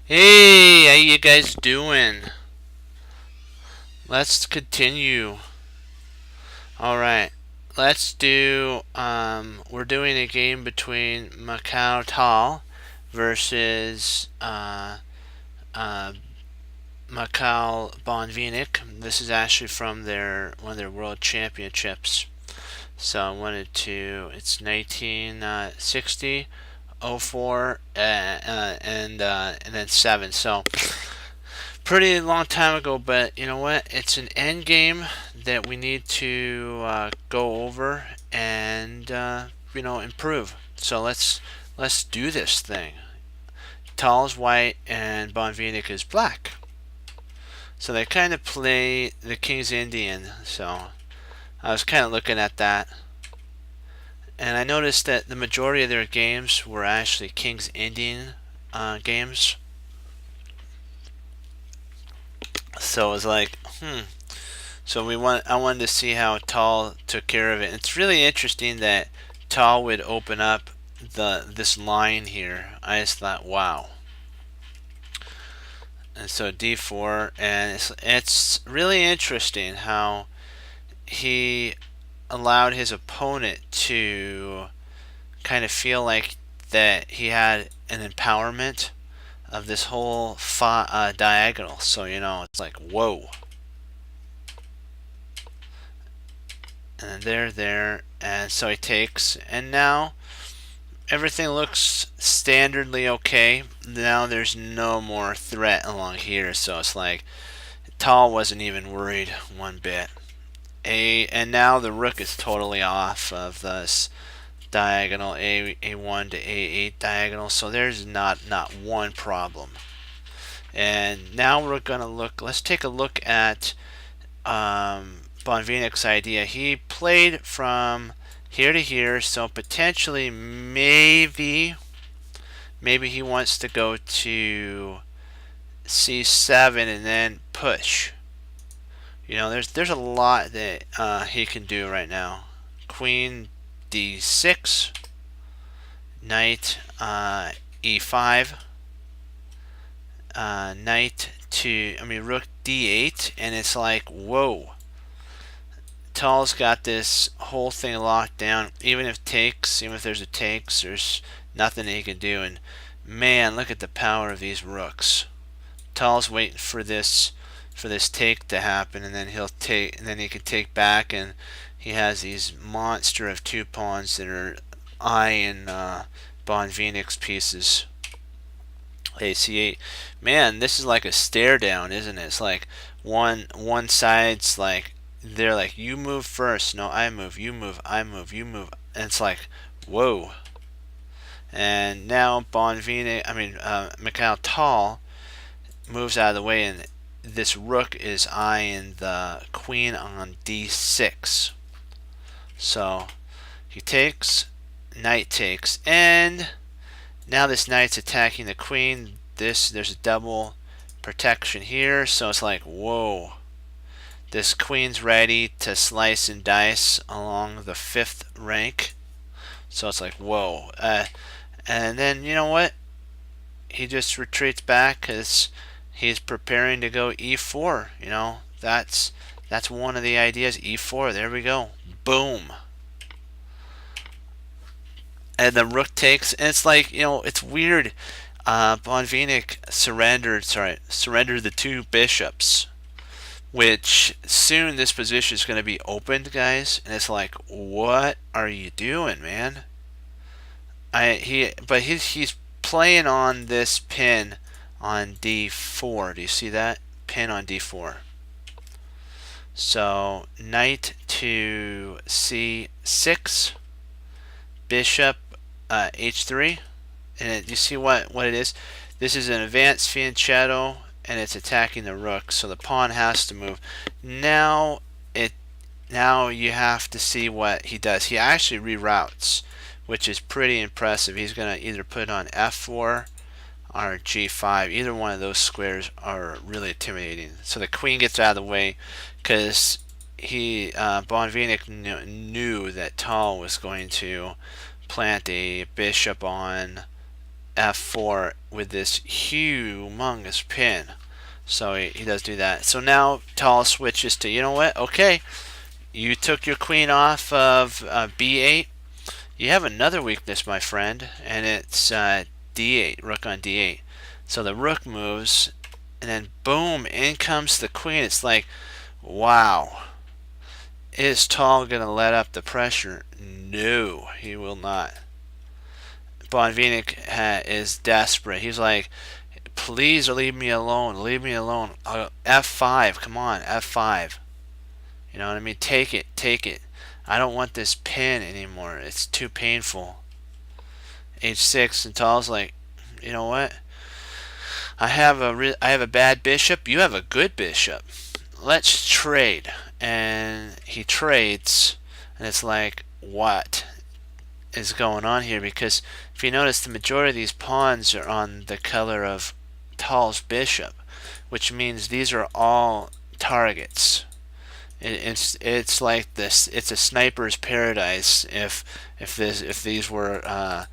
Hey, how you guys doing? Let's continue. All right. Let's do we're doing a game between Macau Tal versus uh Macau Bonvinic. This is actually from their one of their world championships. So I wanted to it's 1960 04 and then 7. So pretty long time ago, but you know what? It's an end game that we need to go over and improve. So let's do this thing. Tal is white and Bonvinic is black. So they kind of play the King's Indian. So I was kind of looking at that, and I noticed that the majority of their games were actually King's Indian games. So it was like, So I wanted to see how Tal took care of it. It's really interesting that Tal would open up this line here. I just thought, wow. And so D4, and it's really interesting how he allowed his opponent to kind of feel like that he had an empowerment of this whole diagonal. So it's like whoa, and they're there, and so he takes, and now everything looks standardly okay. Now there's no more threat along here, so it's like Tal wasn't even worried one bit. And now the rook is totally off of this diagonal A1 to A8 diagonal, so there's not one problem. And now we're gonna look. Let's take a look at Bonvinic's idea. He played from here to here, so potentially maybe he wants to go to C7 and then push. There's a lot that he can do right now. Queen D6, Knight E5, Rook D8, and it's like whoa. Tal's got this whole thing locked down. Even if there's a takes, there's nothing he can do. And man, look at the power of these rooks. Tal's waiting for this take to happen, and then he can take back, and he has these monster of two pawns that are eyeing Bonvinic's pieces. AC8. Man, this is like a stare down, isn't it? It's like one side's like they're like you move first, no I move, you move, I move, you move, and it's like whoa. And now Macau Tal moves out of the way, and this rook is eyeing the queen on D6. So he takes, knight takes, and now this knight's attacking the queen. There's a double protection here, so it's like whoa. This queen's ready to slice and dice along the 5th rank. So it's like whoa. And then you know what? He just retreats back because he's preparing to go E4. That's one of the ideas. E4. There we go. Boom. And the rook takes, and it's like it's weird. Bonvinic surrendered the two bishops, which soon this position is going to be opened, guys. And it's like, what are you doing, man? He's playing on this pin on D4. Do you see that pin on D4? So knight to C6, bishop H3, and you see what it is. This is an advanced fianchetto, and it's attacking the rook, so the pawn has to move. Now you have to see what he does. He actually reroutes, which is pretty impressive. He's going to either put on F4 or G5. Either one of those squares are really intimidating. So the queen gets out of the way because Bonvinic knew that Tal was going to plant a bishop on f4 with this humongous pin. So he does do that. So now Tal switches to, you know what? Okay, you took your queen off of b8. You have another weakness, my friend, and it's d8, rook on d8. So the rook moves, and then boom, in comes the queen. It's like, wow. Is Tal going to let up the pressure? No, he will not. Bonvinic is desperate. He's like, please leave me alone. Leave me alone. F5. Come on, F5. You know what I mean? Take it. Take it. I don't want this pin anymore. It's too painful. H6, and Tal's like, you know what? I have a bad bishop. You have a good bishop. Let's trade. And he trades, and it's like, what is going on here? Because if you notice, the majority of these pawns are on the color of Tal's bishop, which means these are all targets. It's like this. It's a sniper's paradise. If these were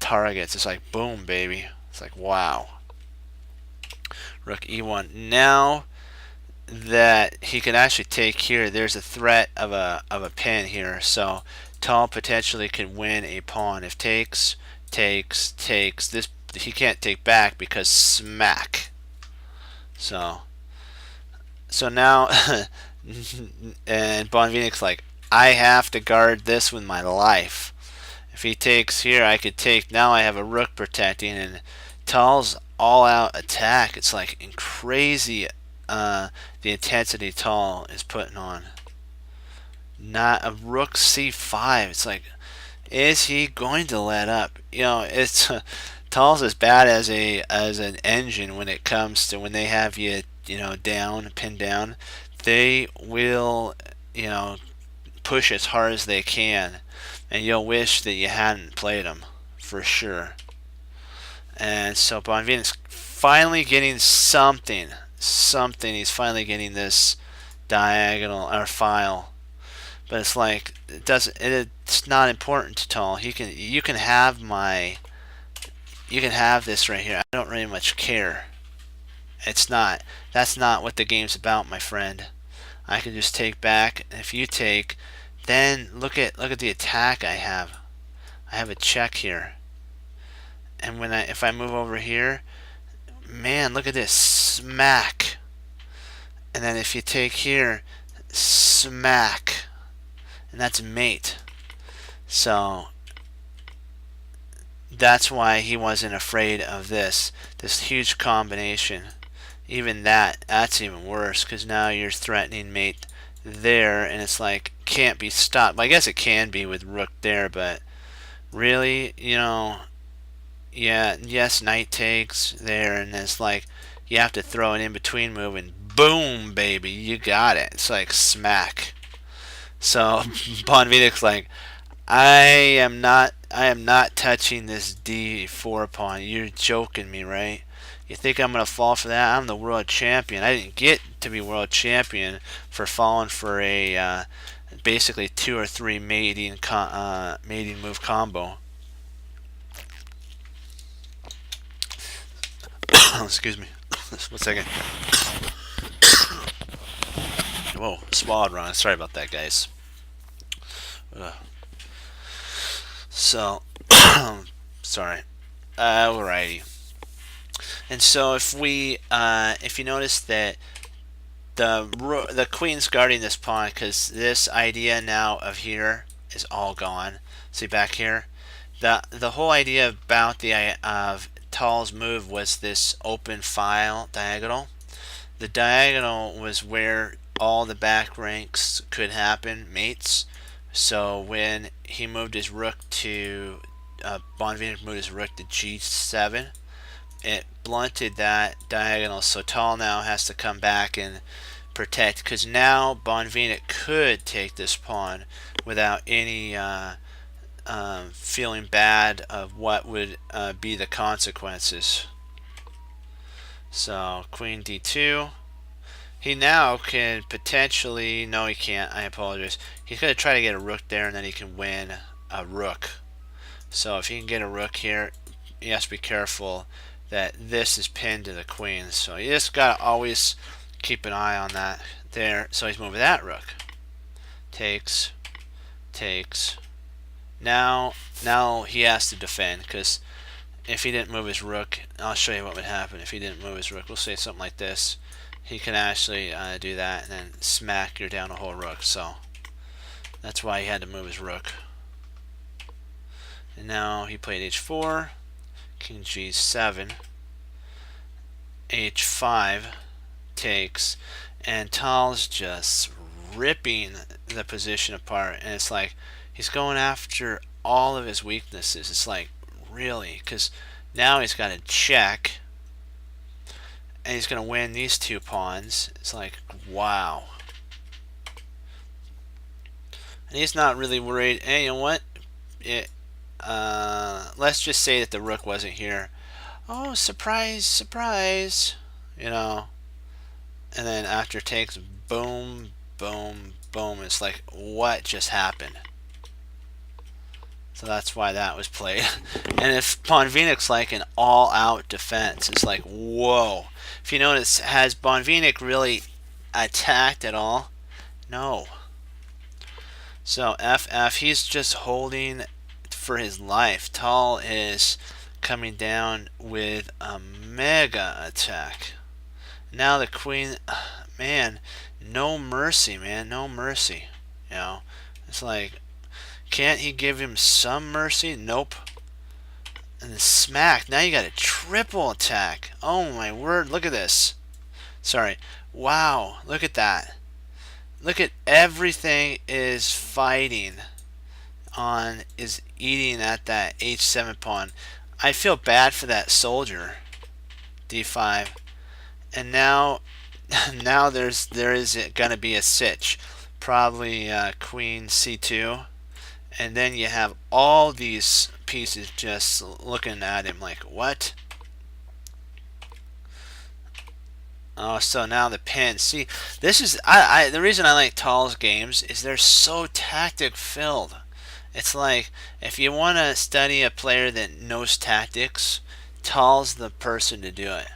targets, it's like boom, baby. It's like wow. Rook e1. Now that he can actually take here, there's a threat of a pin here. So Tal potentially could win a pawn if takes. This he can't take back because smack. So now and Bonvinic's like, I have to guard this with my life. If he takes here, I could take. Now I have a rook protecting, and Tal's all-out attack. It's like crazy. The intensity Tal is putting on. Not a rook c5. It's like, is he going to let up? You know, it's Tal's as bad as an engine when it comes to when they have you down, pinned down. They will push as hard as they can, and you'll wish that you hadn't played them for sure. And so Bonvinic's finally getting something. He's finally getting this diagonal or file, but it's like it's not important to Tal. You can have this right here. I don't really much care. That's not what the game's about, my friend. I can just take back, and if you take, then look at the attack I have. I have a check here, and if I move over here, man, look at this, smack. And then if you take here, smack, and that's mate. So that's why he wasn't afraid of this huge combination. Even that's even worse, because now you're threatening mate there, and it's like can't be stopped. Well, I guess it can be with rook there, but really, yeah, yes, knight takes there, and it's like you have to throw an in-between move, and boom, baby, you got it. It's like smack. So Bonvinic's like, I am not touching this d4 pawn. You're joking me, right? You think I'm going to fall for that? I'm the world champion. I didn't get to be world champion for falling for a basically 2 or 3 mating move combo. Excuse me. 1 second. Whoa, swallowed wrong. Sorry about that, guys. So, sorry. Alrighty. And so if you notice that the queen's guarding this pawn, because this idea now of here is all gone. See back here, the whole idea about of Tal's move was this open file diagonal. The diagonal was where all the back ranks could happen, mates. So when he moved his rook to Bonvinic moved his rook to g7, it blunted that diagonal. So Tal now has to come back and protect, because now Bonvinic could take this pawn without any feeling bad of what would be the consequences. So queen d2. He now can potentially, no he can't, I apologize. He's going to try to get a rook there, and then he can win a rook. So if he can get a rook here, he has to be careful that this is pinned to the queen. So you just gotta always keep an eye on that there. So he's moving that rook. Takes, takes. Now he has to defend, because if he didn't move his rook, I'll show you what would happen if he didn't move his rook. We'll say something like this. He can actually do that and then smack you down a whole rook. So that's why he had to move his rook. And now he played h4, king g7, h5 takes, and Tal's just ripping the position apart. And it's like he's going after all of his weaknesses. It's like, really, because now he's got a check and he's going to win these 2 pawns. It's like, wow. And he's not really worried. And you know what? Let's just say that the rook wasn't here. Oh, surprise, surprise. You know. And then after takes, boom, boom, boom. It's like, what just happened? So that's why that was played. And if Bonvinek's like an all-out defense, it's like, whoa. If you notice, has Bonvinek really attacked at all? No. So FF, he's just holding for his life. Tal is coming down with a mega attack. Now the queen, man, no mercy, man, no mercy. You know, it's like, can't he give him some mercy? Nope. And then smack. Now you got a triple attack. Oh my word, look at this. Sorry. Wow, look at that. Look at everything is fighting on, is eating at that h7 pawn. I feel bad for that soldier. d5. And now there is going to be a sitch. Probably queen c2. And then you have all these pieces just looking at him like, what? Oh, so now the pin. See, this is the reason I like Tal's games is they're so tactic filled. It's like, if you want to study a player that knows tactics, Tal's the person to do it.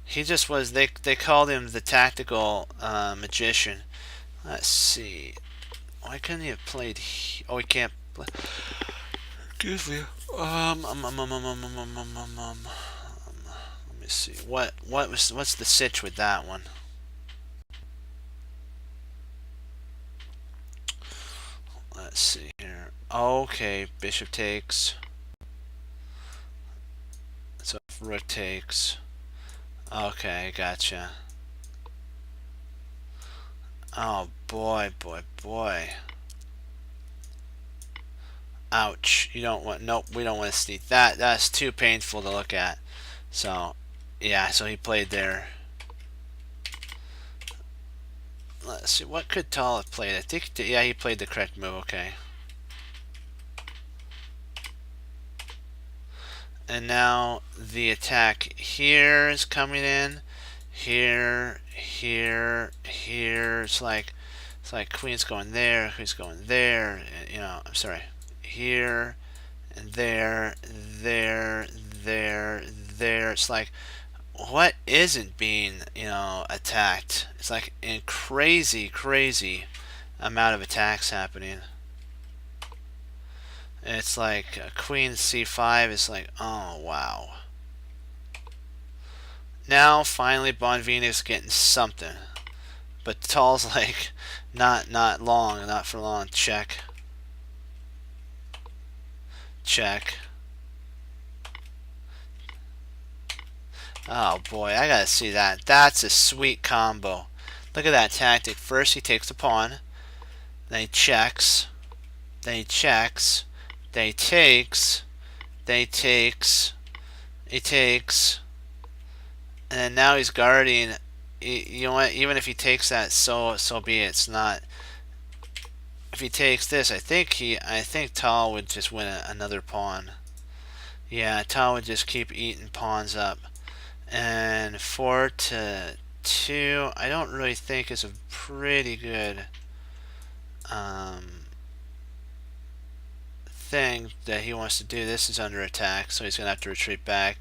He just was. They called him the tactical magician. Let's see. Why couldn't he have played? Oh, he can't. Excuse me. Let me see. What's the sitch with that one? Let's see here. Okay, bishop takes. So rook takes. Okay, gotcha. Oh boy, boy, boy. Ouch. You don't want, nope, we don't want to see that. That's too painful to look at. So, yeah, so he played there. Let's see, what could Tal have played? I think, yeah, he played the correct move, okay. And now the attack here is coming in. Here, here, here. It's like queen's going there, queen's going there. You know, I'm sorry. Here, and there, there, there, there. It's like, what isn't being, you know, attacked? It's like a crazy, crazy amount of attacks happening. It's like queen c5 is like, oh wow. Now finally Bonvinek's getting something, but Tal's like, not long, not for long. Check, check. Oh boy, I gotta see that. That's a sweet combo. Look at that tactic. First he takes the pawn, then he checks, then he checks, then he takes, then he takes, he takes, and now he's guarding. You know what? Even if he takes that, so be it. It's not. If he takes this, I think Tal would just win another pawn. Yeah, Tal would just keep eating pawns up. And 4 to 2, I don't really think is a pretty good thing that he wants to do. This is under attack, so he's gonna have to retreat back.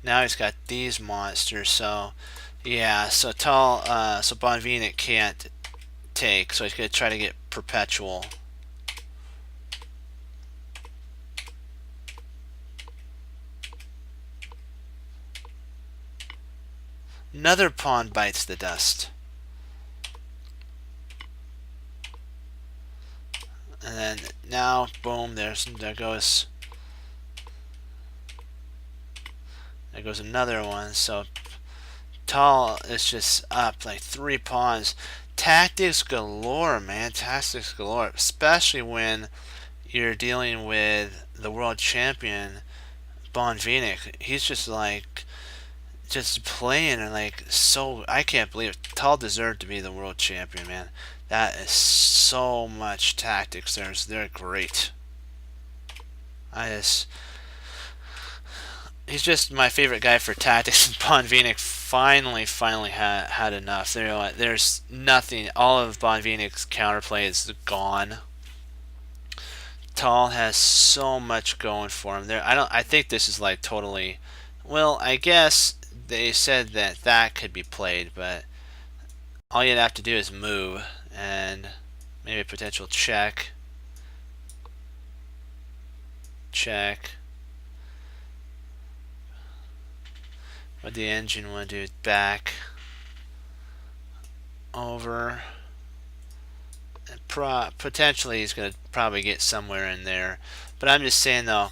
Now he's got these monsters, so yeah, so so Bonvenic can't take, so he's gonna try to get Perpetual. Another pawn bites the dust. And then now, boom, there goes another one. So Tal is just up like 3 pawns. Tactics galore, man. Tactics galore. Especially when you're dealing with the world champion, Bonvenic. He's just like just playing and like so. I can't believe it. Tal deserved to be the world champion, man. That is so much tactics. They're great. He's just my favorite guy for tactics. And Bonvenic finally had enough. There's nothing. All of Bonvenic's counterplay is gone. Tal has so much going for him. I think this is like totally. Well, I guess they said that could be played, but all you'd have to do is move and maybe a potential check. Check. What the engine want to do? Back. Over. Potentially he's going to probably get somewhere in there. But I'm just saying though,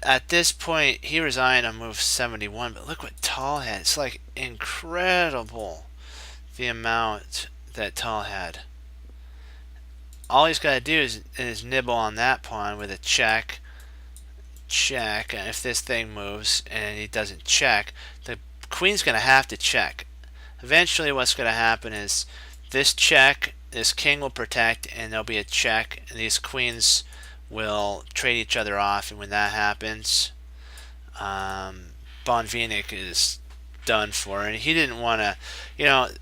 at this point he resigned on move 71, but look what Tal had. It's like incredible the amount that Tal had. All he's got to do is nibble on that pawn with a check. Check. And if this thing moves and he doesn't check, the queen's going to have to check. Eventually what's going to happen is this check, this king will protect, and there'll be a check, and these queens will trade each other off, and when that happens, Bonvenic is done for. And he didn't want to,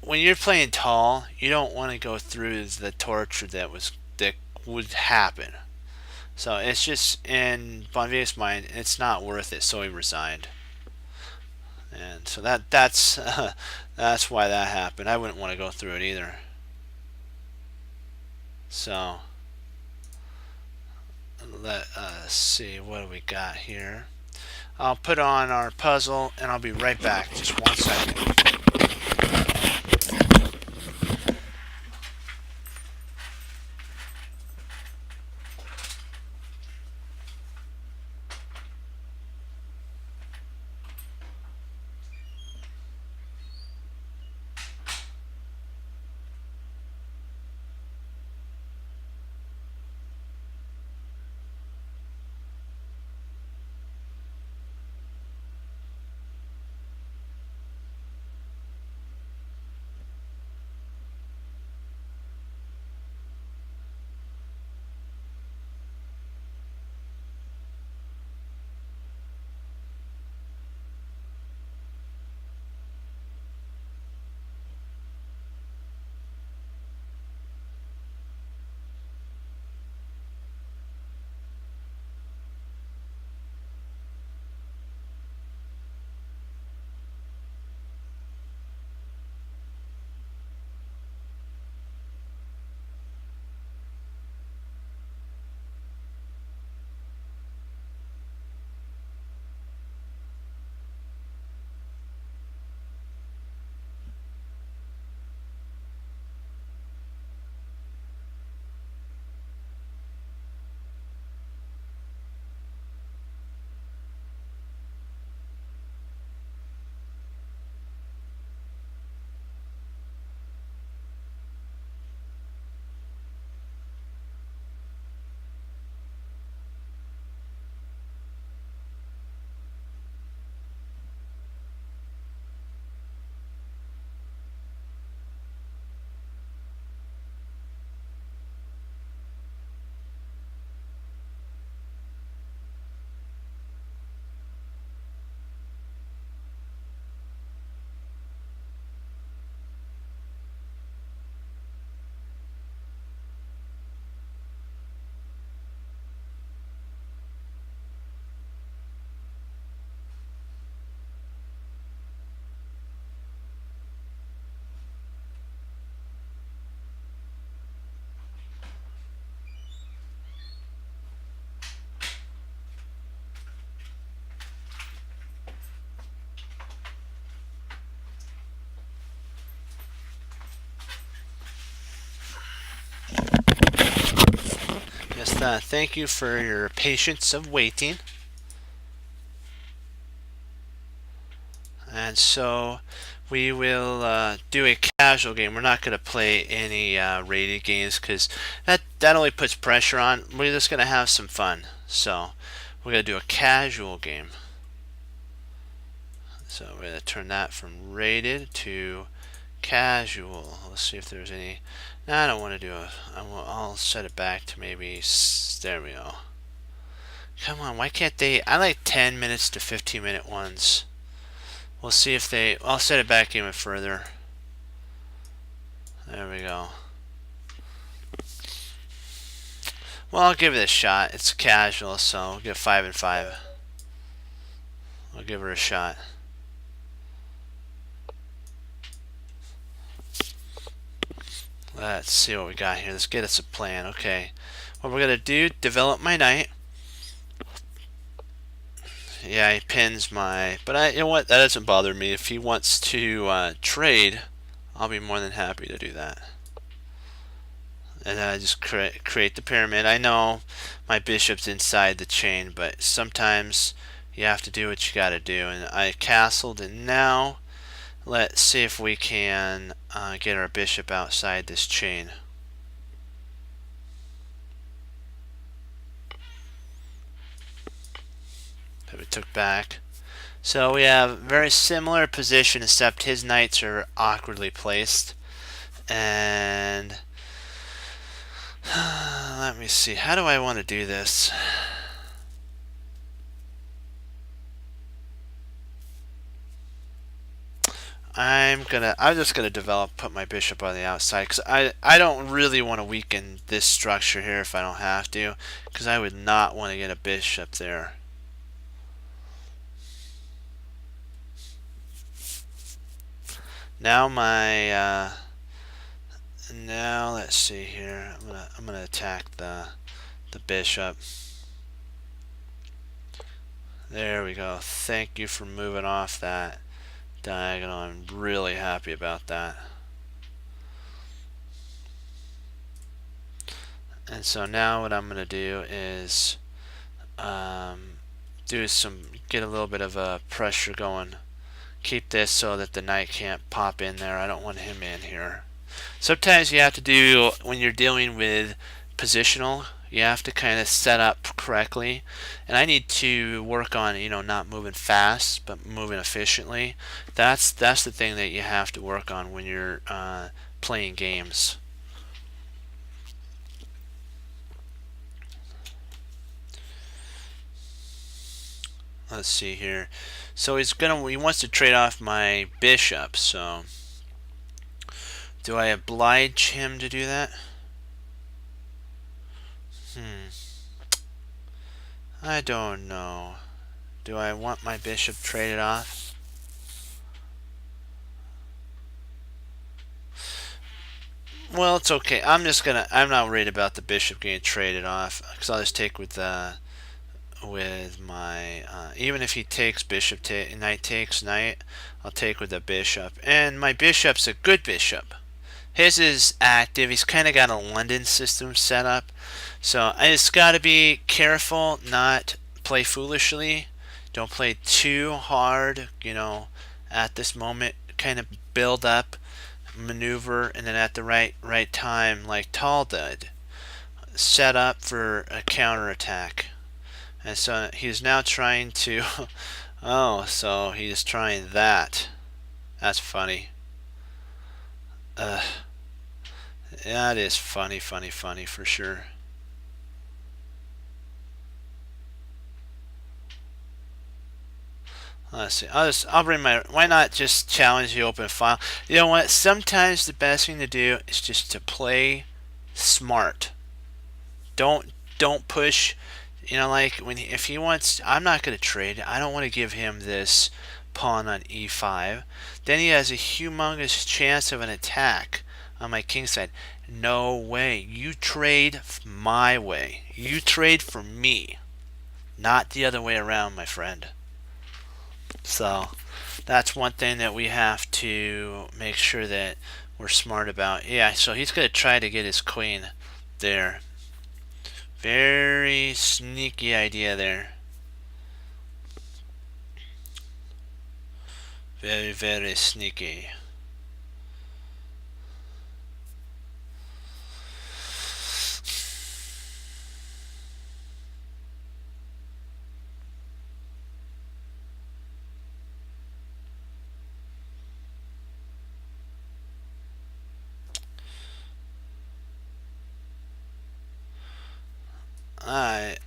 when you're playing Tal, you don't want to go through the torture that would happen. So it's just, in Bonvenic's mind, it's not worth it, so he resigned. And so that's that's why that happened. I wouldn't want to go through it either. So let us see, what do we got here? I'll put on our puzzle and I'll be right back. Just 1 second. thank you for your patience of waiting. And so we will do a casual game. We're not going to play any rated games because that only puts pressure on. We're just going to have some fun. So we're going to do a casual game. So we're going to turn that from rated to casual. Let's see if there's any. No, I don't want to do a. I'll set it back to maybe. There we go. Come on, why can't they? I like 10 minutes to 15-minute ones. We'll see if they. I'll set it back even further. There we go. Well, I'll give it a shot. It's casual, so we'll give 5 and 5. I'll give her a shot. Let's see what we got here. Let's get us a plan. Okay. What we're going to do, develop my knight. Yeah, he pins my... But you know what? That doesn't bother me. If he wants to trade, I'll be more than happy to do that. And then I just create the pyramid. I know my bishop's inside the chain, but sometimes you have to do what you got to do. And I castled, and now let's see if we can get our bishop outside this chain. That we took back. So we have very similar position, except his knights are awkwardly placed. And let me see. How do I want to do this? I'm just gonna put my bishop on the outside because I don't really want to weaken this structure here if I don't have to, because I would not want to get a bishop there. Now now let's see here. I'm gonna attack the bishop. There we go. Thank you for moving off that diagonal. I'm really happy about that. And so now what I'm gonna do is get a little bit of pressure going. Keep this so that the knight can't pop in there. I don't want him in here. Sometimes you have to do, when you're dealing with positional, you have to kind of set up correctly. And I need to work on, not moving fast, but moving efficiently. That's the thing that you have to work on when you're playing games. Let's see here. So he wants to trade off my bishop, so do I oblige him to do that? I don't know. Do I want my bishop traded off? Well, it's okay. I'm not worried about the bishop getting traded off, because I'll just take with my even if he takes bishop, knight takes knight, I'll take with the bishop. And my bishop's a good bishop. His is active. He's kind of got a London system set up, so I just got to be careful, not play foolishly. Don't play too hard, at this moment. Kind of build up, maneuver, and then at the right time, like Tal did, set up for a counterattack. And so he's now trying to oh, so he's trying that. That's funny. That is funny for sure. Let's see. I'll bring my. Why not just challenge the open file? You know what? Sometimes the best thing to do is just to play smart. Don't push. Like if he wants, I'm not going to trade. I don't want to give him this pawn on e5. Then he has a humongous chance of an attack on my king side. No way. You trade my way. You trade for me, not the other way around, my friend. So that's one thing that we have to make sure that we're smart about. Yeah, so he's going to try to get his queen there. Very sneaky idea there. Very, very sneaky.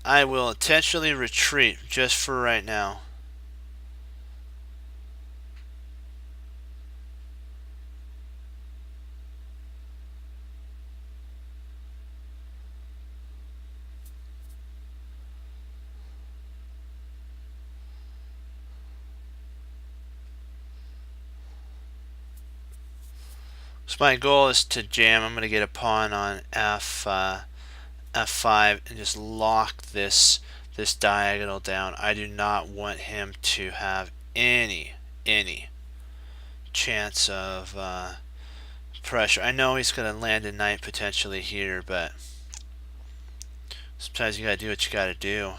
I will intentionally retreat just for right now. So my goal is to jam. I'm going to get a pawn on f5 and just lock this diagonal down. I do not want him to have any chance of pressure. I know he's going to land a knight potentially here, but sometimes you got to do what you got to do.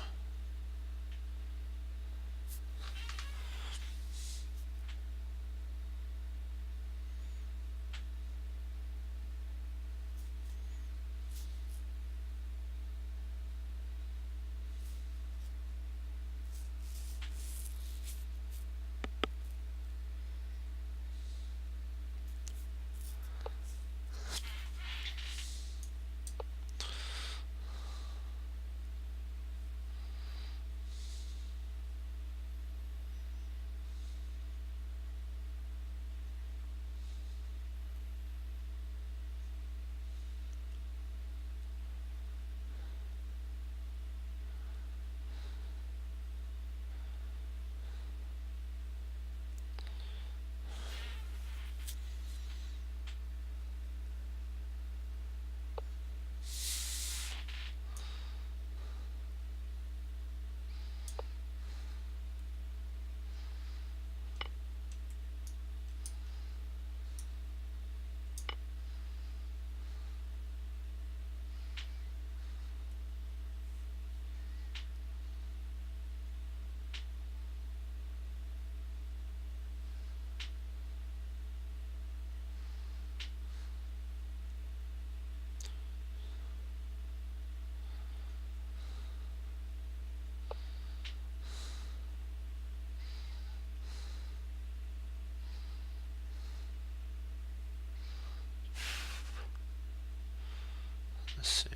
Let's see.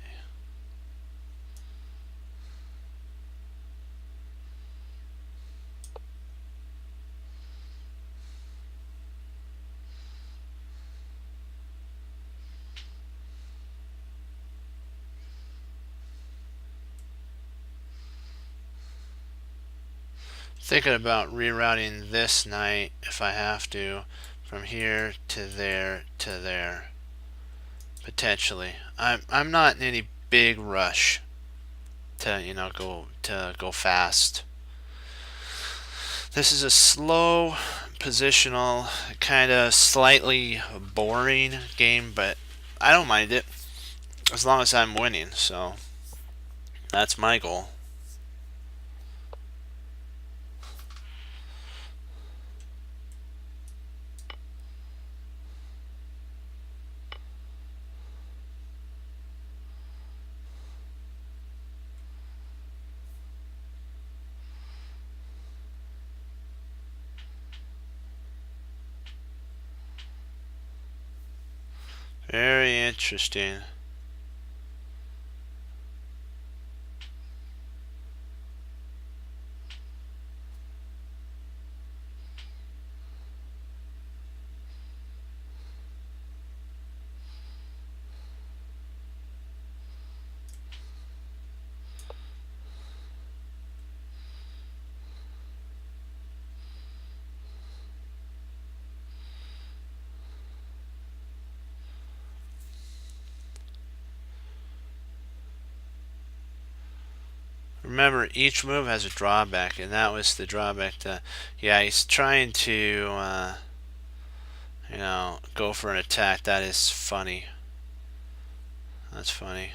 Thinking about rerouting this knight if I have to from here to there to there potentially. I'm not in any big rush to go fast. This is a slow positional kind of slightly boring game, but I don't mind it as long as I'm winning, so that's my goal. Very interesting. Remember, each move has a drawback, and that was the drawback to, yeah, he's trying to, go for an attack. That is funny. That's funny.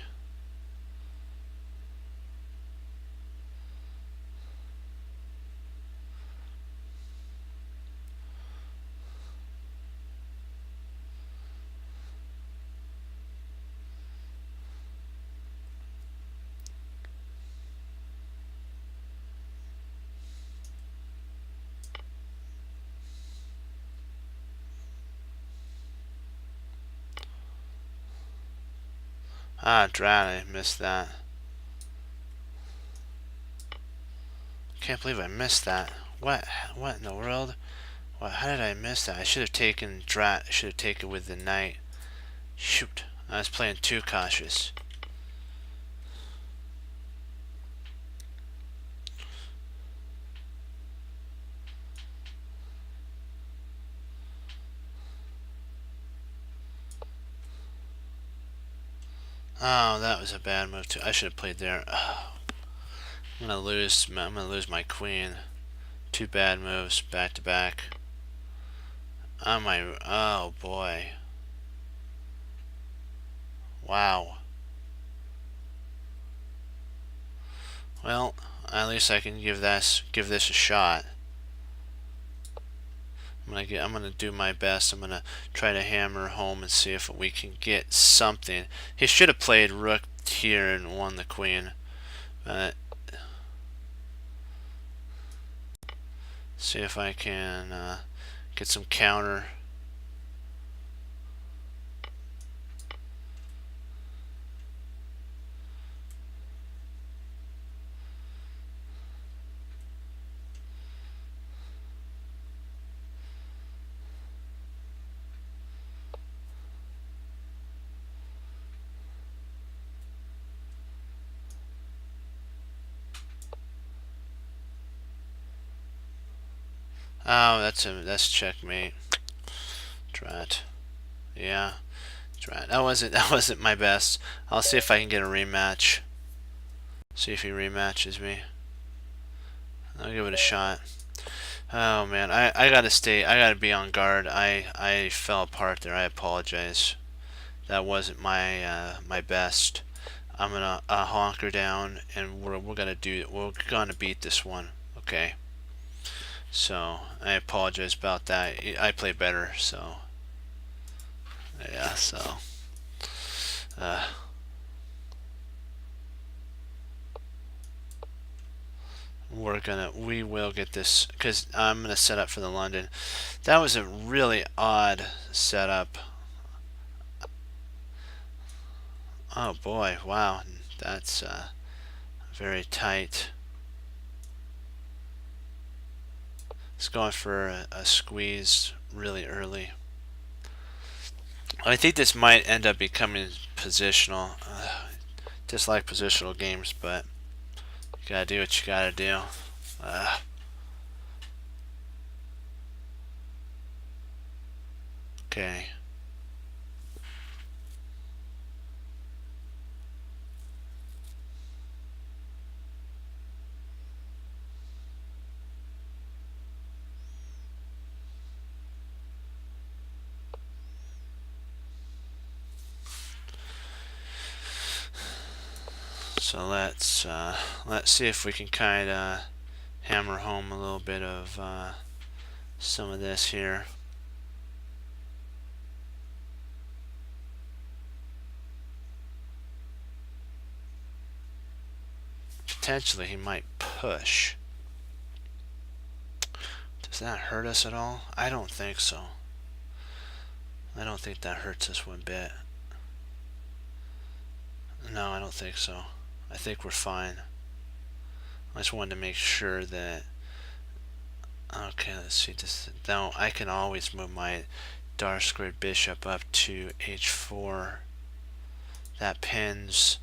Ah, drat, I missed that. Can't believe I missed that. What? What in the world? What? How did I miss that? I should have taken drat. I should have taken with the knight. Shoot. I was playing too cautious. Oh, that was a bad move too. I should have played there. Oh, I'm gonna lose. I'm gonna lose my queen. Two bad moves back to back. Oh my. Oh boy. Wow. Well, at least I can give this a shot. I'm gonna do my best. I'm gonna try to hammer home and see if we can get something. He should have played rook here and won the queen. See if I can get some counter. Oh, that's checkmate. Drat. Yeah. Drat. That wasn't my best. I'll see if I can get a rematch. See if he rematches me. I'll give it a shot. Oh man, I gotta be on guard. I fell apart there. I apologize. That wasn't my best. I'm gonna honker down, and we're gonna beat this one. Okay. So I apologize about that. I play better, so yeah. So uh, we will get this because I'm gonna set up for the London. That was a really odd setup. Oh boy, wow, that's very tight. It's going for a squeeze really early. I think this might end up becoming positional. Dislike positional games, but you gotta do what you gotta do. Okay. So let's see if we can kind of hammer home a little bit of some of this here. Potentially he might push. Does that hurt us at all? I don't think so. I don't think that hurts us one bit. No, I don't think so. I think we're fine. I just wanted to make sure that. Okay, let's see. Now I can always move my dark squared bishop up to h4. That pins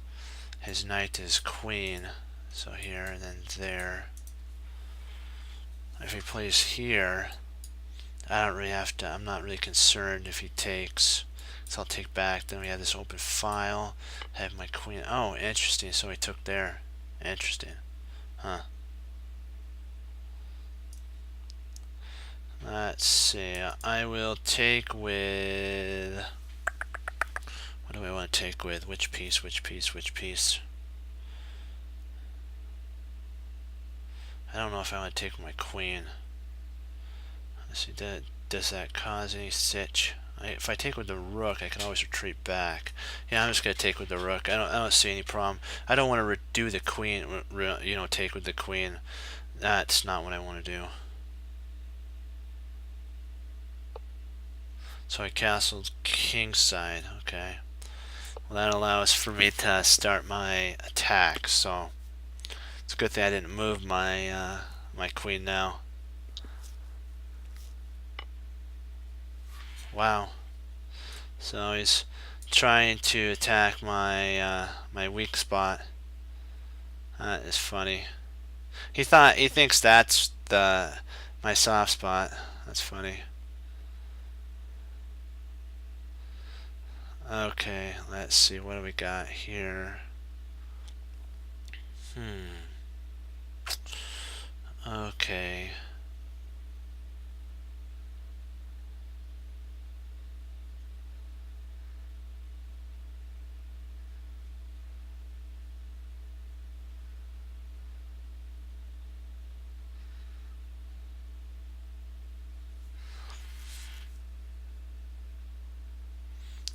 his knight to his queen. So here and then there. If he plays here, I don't really have to. I'm not really concerned if he takes. So I'll take back. Then we have this open file. I have my queen. Oh, interesting. So he took there. Interesting. Huh. Let's see. I will take with. What do I want to take with? Which piece? Which piece? Which piece? I don't know if I want to take my queen. Let's see. Does that cause any sitch? If I take with the rook, I can always retreat back. Yeah, I'm just gonna take with the rook. I don't see any problem. I don't want to do the queen. Take with the queen. That's not what I want to do. So I castled kingside. Okay. Well, that allows for me to start my attack, so it's a good thing I didn't move my my queen now. Wow. So he's trying to attack my my weak spot. That is funny. He thinks that's the my soft spot. That's funny. Okay, let's see what do we got here. Okay.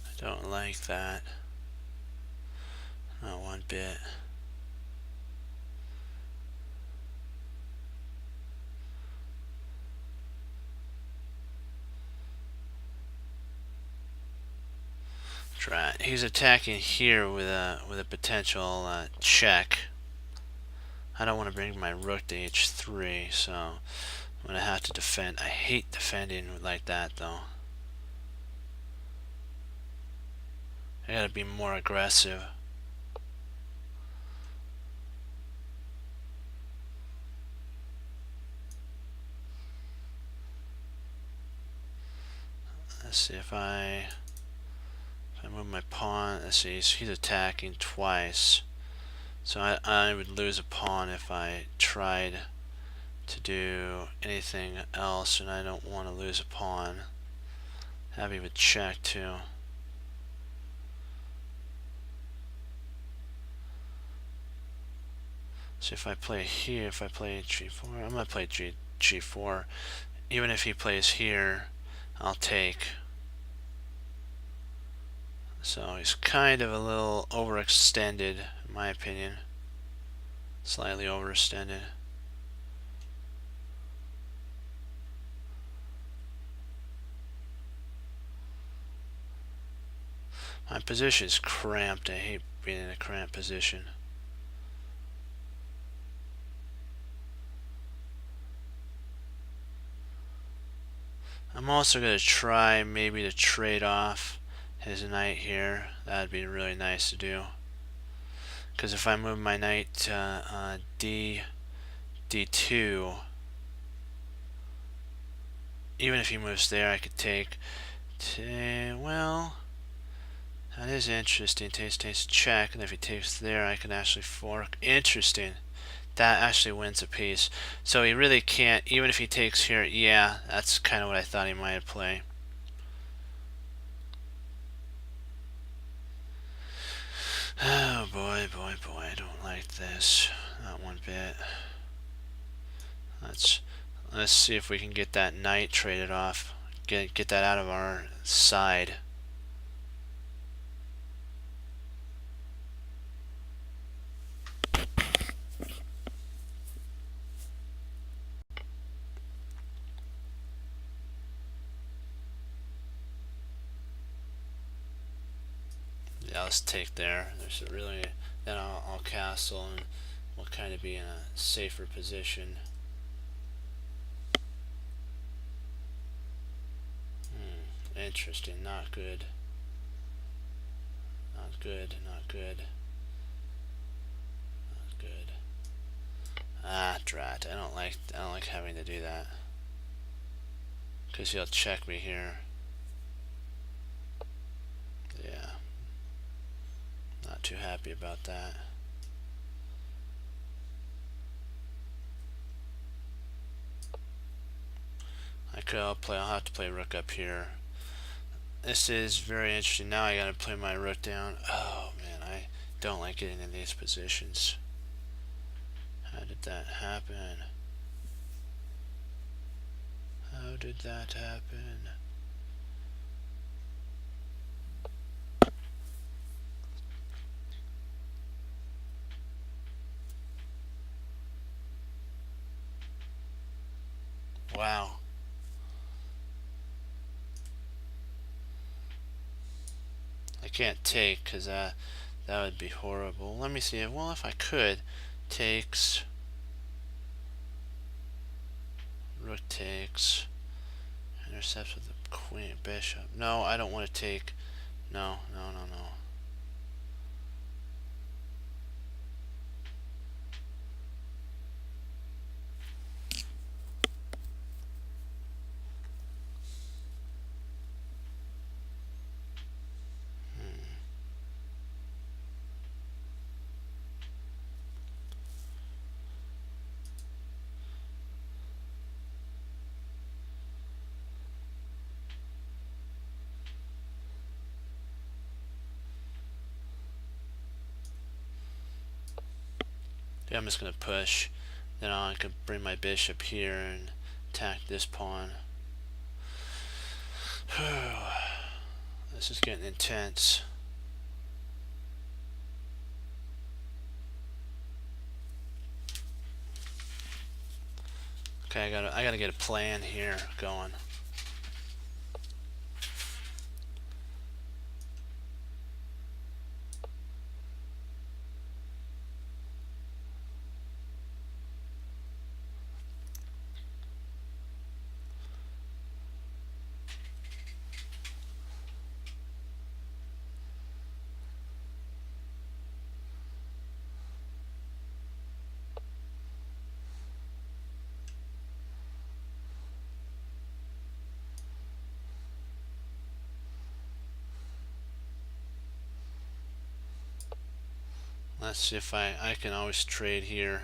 I don't like that. Not one bit. Right. He's attacking here with a potential check. I don't want to bring my rook to h3, so I'm gonna have to defend. I hate defending like that though. I gotta be more aggressive. Let's see if I move my pawn. Let's see, he's attacking twice. So I would lose a pawn if I tried to do anything else, and I don't want to lose a pawn. Happy with check too. So if I play here, if I play g4, I'm gonna play g4. Even if he plays here, I'll take. So he's kind of a little overextended, in my opinion. Slightly overextended. My position is cramped. I hate being in a cramped position. I'm also going to try maybe to trade off his knight here. That'd be really nice to do. Because if I move my knight to d2, even if he moves there, I could take. Well, that is interesting. Takes check, and if he takes there, I can actually fork. Interesting. That actually wins a piece. So he really can't, even if he takes here, yeah, that's kind of what I thought he might play. Oh boy, boy, boy, I don't like this. Not one bit. Let's see if we can get that knight traded off. Get that out of our side. Yeah, let's take there. There's a really, then I'll castle and we'll kind of be in a safer position. Interesting. Not good. Not good. Not good. Not good. Ah, drat. I don't like having to do that. Because he'll check me here. Yeah. Not too happy about that. I'll have to play rook up here. This is very interesting. Now I gotta play my rook down. Oh man, I don't like getting in these positions. How did that happen? How did that happen? Wow. can't take because that would be horrible. Let me see. Well, if I could, takes, rook takes, intercepts with the queen, bishop. No, I don't want to take. No, no, no, no. Yeah, I'm just gonna push. Then I can bring my bishop here and attack this pawn. This is getting intense. Okay, I gotta get a plan here going. Let's see if I can always trade here.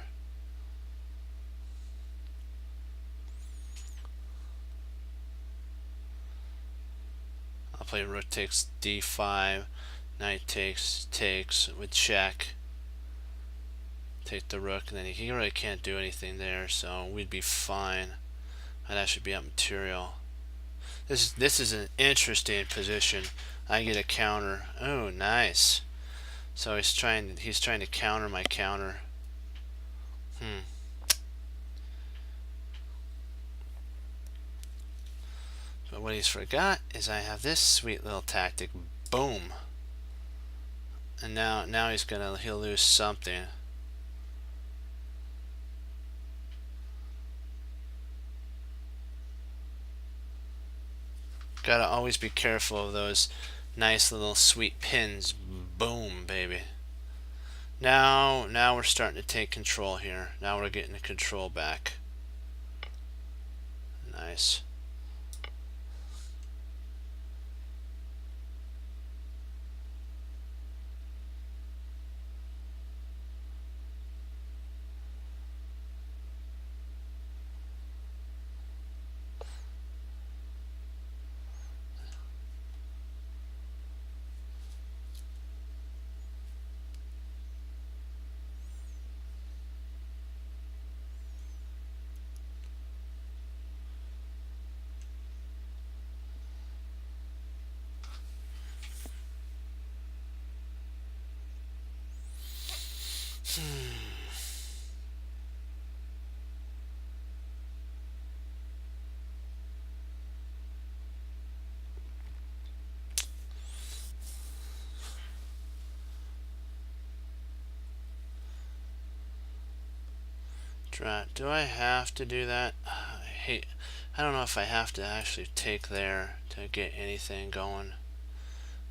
I'll play rook takes d5, knight takes with check. Take the rook, and then he really can't do anything there, so we'd be fine. I'd actually be up material. This is an interesting position. I get a counter. Oh, nice. So he's trying to counter my counter. But what he's forgot is I have this sweet little tactic. Boom. And now he'll lose something. Gotta always be careful of those nice little sweet pins. Boom, baby. Now we're starting to take control here. Now we're getting the control back. Nice. Do I have to do that? I don't know if I have to actually take there to get anything going.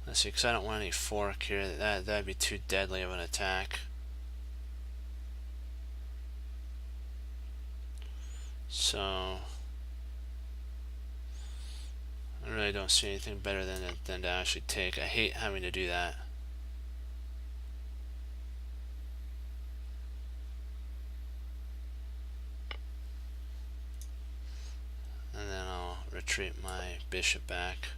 Let's see, because I don't want any fork here. That'd be too deadly of an attack. So I really don't see anything better than to actually take. I hate having to do that. And then I'll retreat my bishop back.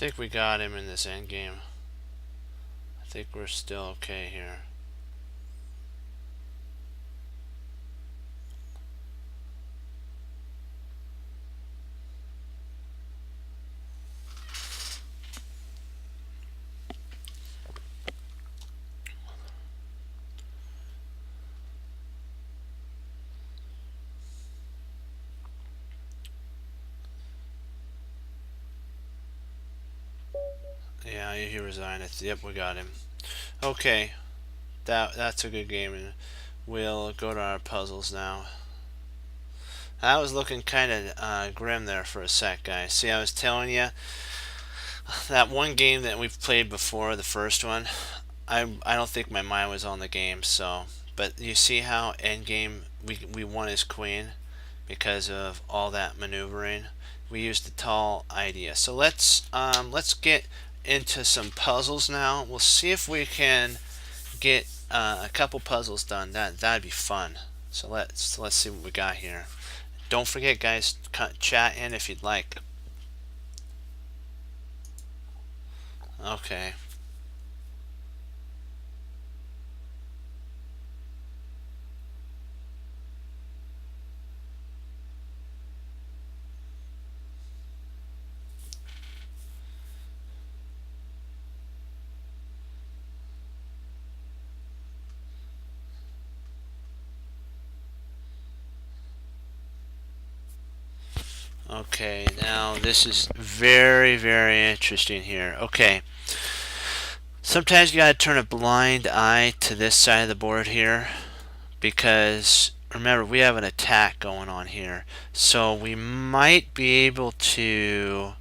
think we got him in this end game. I think we're still okay here. Yeah, he resigned. Yep, we got him. Okay, that's a good game, and we'll go to our puzzles now. That was looking kind of grim there for a sec, guys. See, I was telling you that one game that we've played before, the first one. I don't think my mind was on the game. So, but you see how endgame we won his queen because of all that maneuvering. We used the tall idea. So let's get into some puzzles now. We'll see if we can get a couple puzzles done. That'd be fun. So let's see what we got here. Don't forget, guys, chat in if you'd like. Okay. Okay, now this is very, very interesting here. Okay. Sometimes you gotta turn a blind eye to this side of the board here because remember we have an attack going on here. So we might be able to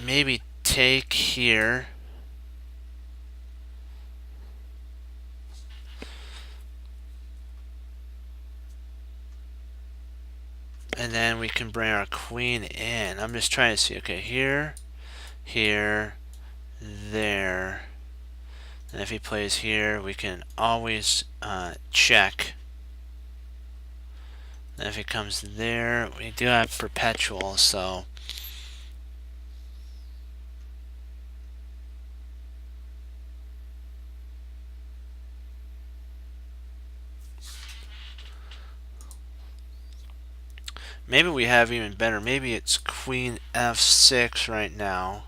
maybe take here. And then we can bring our queen in. I'm just trying to see. Okay, here, here, there. And if he plays here, we can always check. And if he comes there, we do have perpetual, so. Maybe we have even better. Maybe it's queen f6 right now.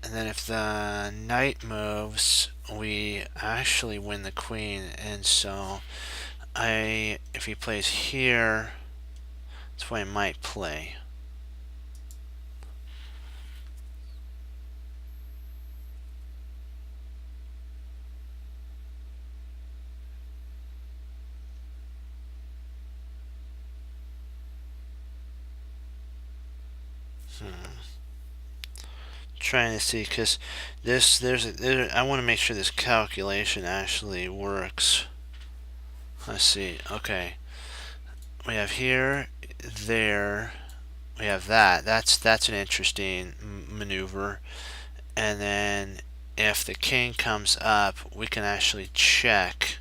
And then if the knight moves, we actually win the queen. And so if he plays here, that's what I might play. Trying to see because I want to make sure this calculation actually works. Let's see. Okay, we have here, there, we have that. That's an interesting maneuver. And then if the king comes up, we can actually check.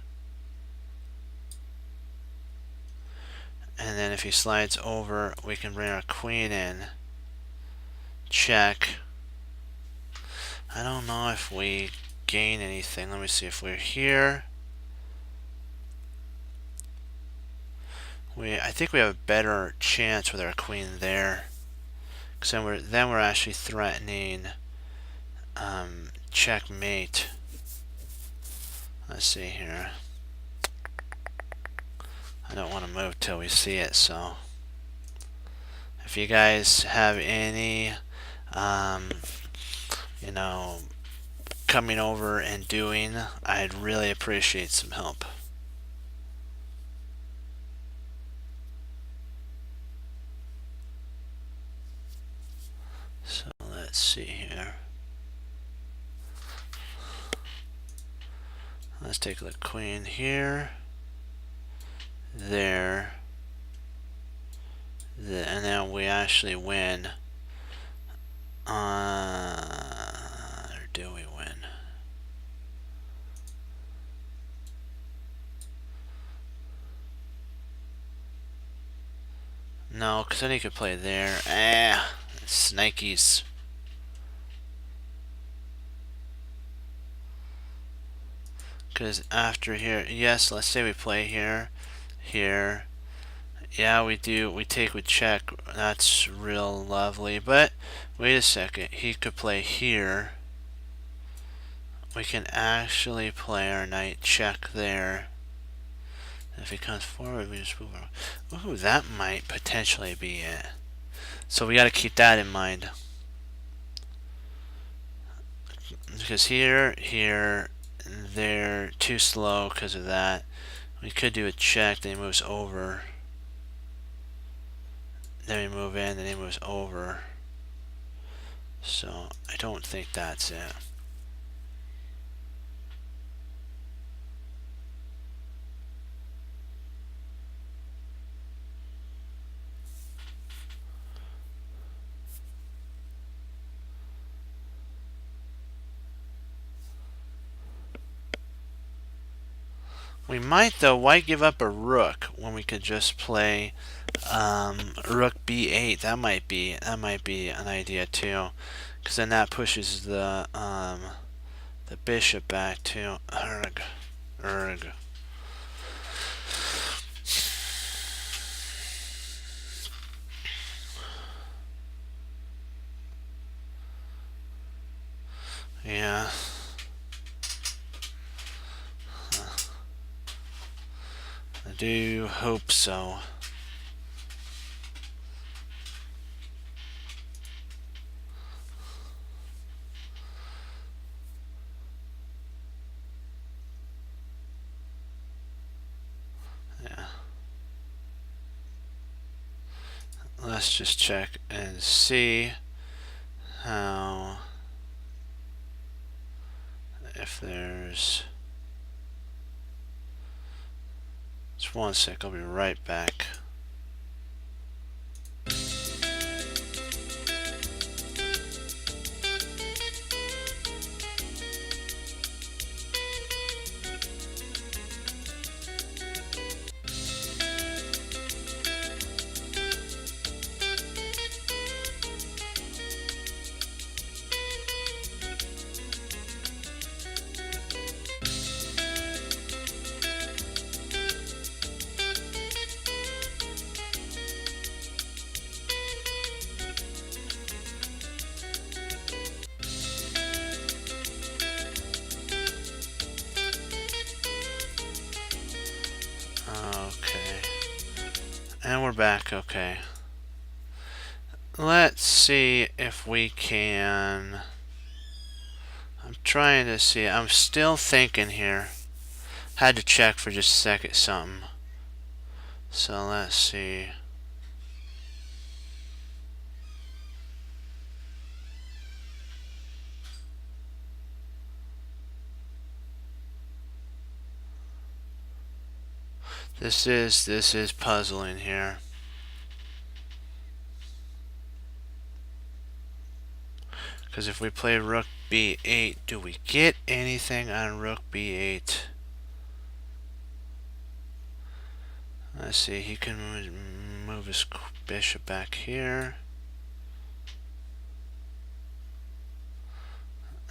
And then if he slides over, we can bring our queen in. Check. I don't know if we gain anything. Let me see if we're here. I think we have a better chance with our queen there. Because then we're actually threatening checkmate. Let's see here. I don't want to move till we see it, so if you guys have any you know, coming over and doing, I'd really appreciate some help. So let's see here. Let's take the queen here, there, and then we actually win. Or do we win? No, because then he could play there. Ah, Snikes. Because after here, yes, let's say we play here, here. Yeah, we do. We take with check. That's real lovely. But wait a second. He could play here. We can actually play our knight check there. If he comes forward, we just move on. Ooh, that might potentially be it. So we got to keep that in mind. Because here, they're too slow because of that. We could do a check, then he moves over. Then we move in, then he moves over. So I don't think that's it. We might though. Why give up a rook when we could just play rook b8? That might be an idea too, because then that pushes the bishop back to erg. Yeah. I do hope so. Yeah. Let's just check and see how, if there's, just one sec, I'll be right back. Okay. And we're back, okay. Let's see if we can... I'm trying to see. I'm still thinking here. Had to check for just a second something. So let's see. This is puzzling here. Because if we play rook b8, do we get anything on rook b8? Let's see, he can move his bishop back here.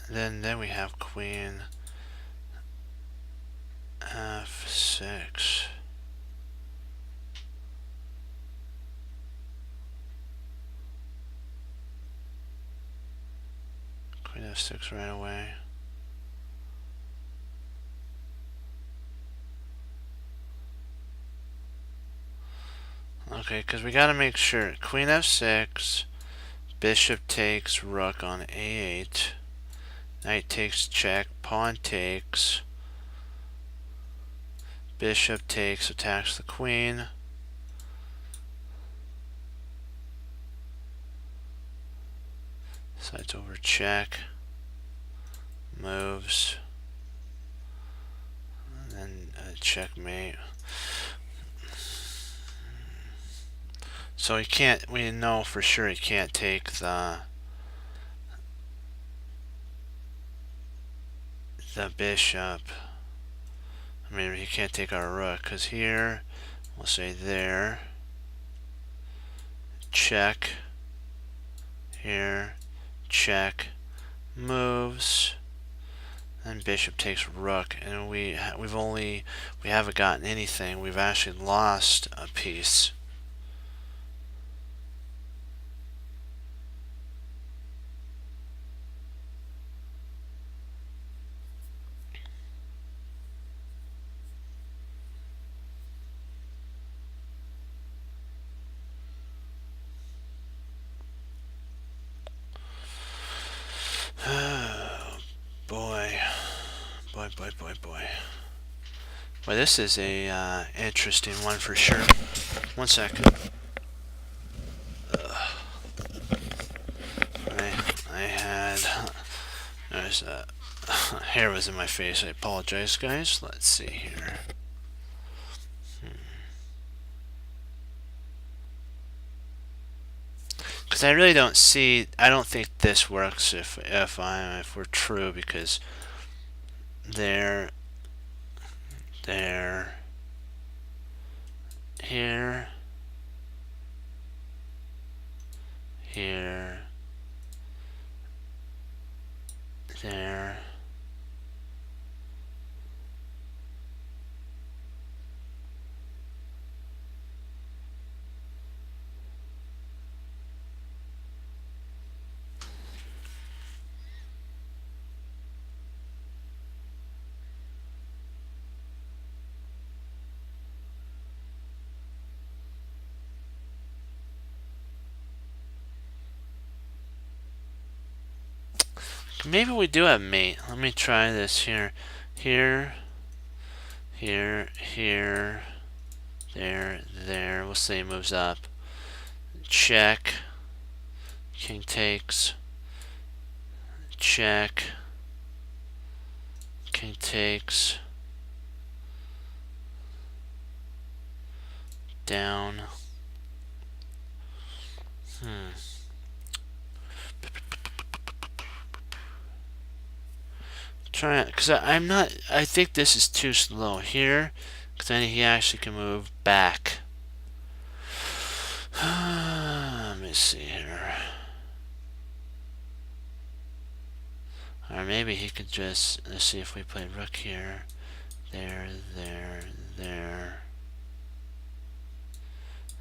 Then we have queen f6. Queen f6 right away. Okay, because we got to make sure. Queen f6, bishop takes, rook on a8, knight takes check, pawn takes, bishop takes, attacks the queen. Sides over check, moves, and then checkmate. So he can't, we know for sure he can't take the bishop. I mean, he can't take our rook, because here, we'll say there, check, here, check, moves, and bishop takes rook, and we haven't gotten anything. We've actually lost a piece. Boy. Well, this is a interesting one for sure. 1 second. I had there's a hair was in my face. I apologize, guys. Let's see here. Because I really don't see. I don't think this works if we're true, because there, here, here, there. Maybe we do have mate. Let me try this here. Here, there. We'll say he moves up. Check. King takes. Check. King takes. Down. Try it, because I'm not. I think this is too slow here, because then he actually can move back. Let me see here. Or maybe he could just, let's see if we play rook here, there,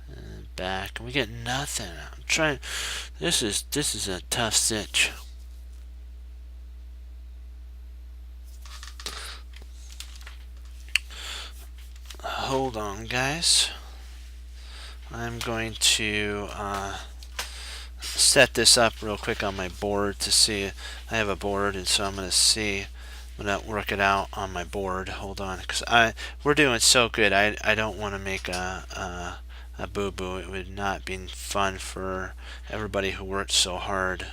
and back, and we get nothing. I'm trying. This is a tough stitch. Hold on, guys. I'm going to set this up real quick on my board to see. I have a board, and so I'm going to see. I'm going to work it out on my board. Hold on, because we're doing so good. I don't want to make a boo-boo. It would not be fun for everybody who worked so hard.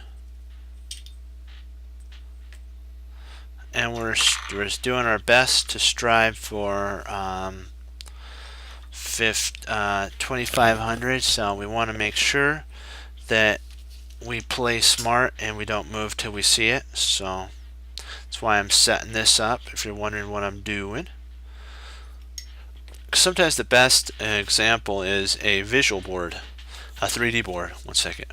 And we're just doing our best to strive for 2500, so we want to make sure that we play smart and we don't move till we see it. So that's why I'm setting this up, if you're wondering what I'm doing. Sometimes the best example is a visual board, a 3D board. 1 second.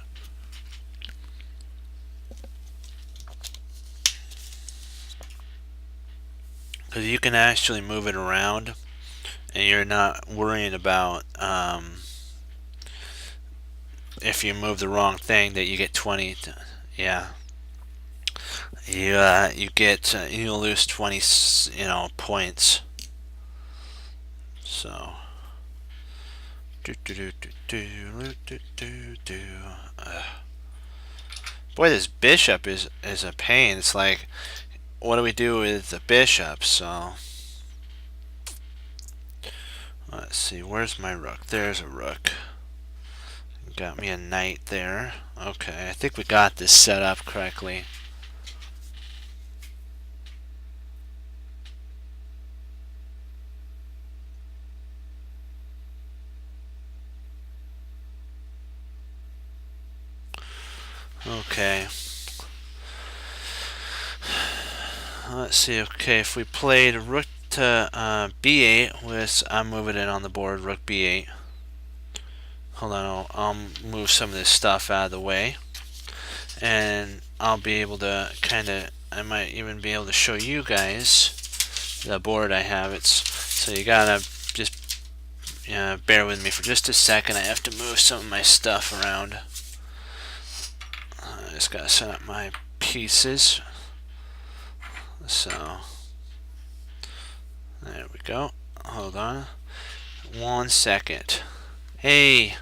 Because you can actually move it around, and you're not worrying about if you move the wrong thing that you get 20. Yeah, you get you'll lose 20 points. So boy, this bishop is a pain. It's like, what do we do with the bishop? So let's see, where's my rook? There's a rook. Got me a knight there. Okay, I think we got this set up correctly. Okay. Let's see. Okay, if we played rook to b8, I'm moving it on the board. Rook b8. Hold on, I'll move some of this stuff out of the way, and I'll be able to I might even be able to show you guys the board I have. So you gotta just bear with me for just a second. I have to move some of my stuff around. I just gotta set up my pieces. So there we go. Hold on 1 second. Hey,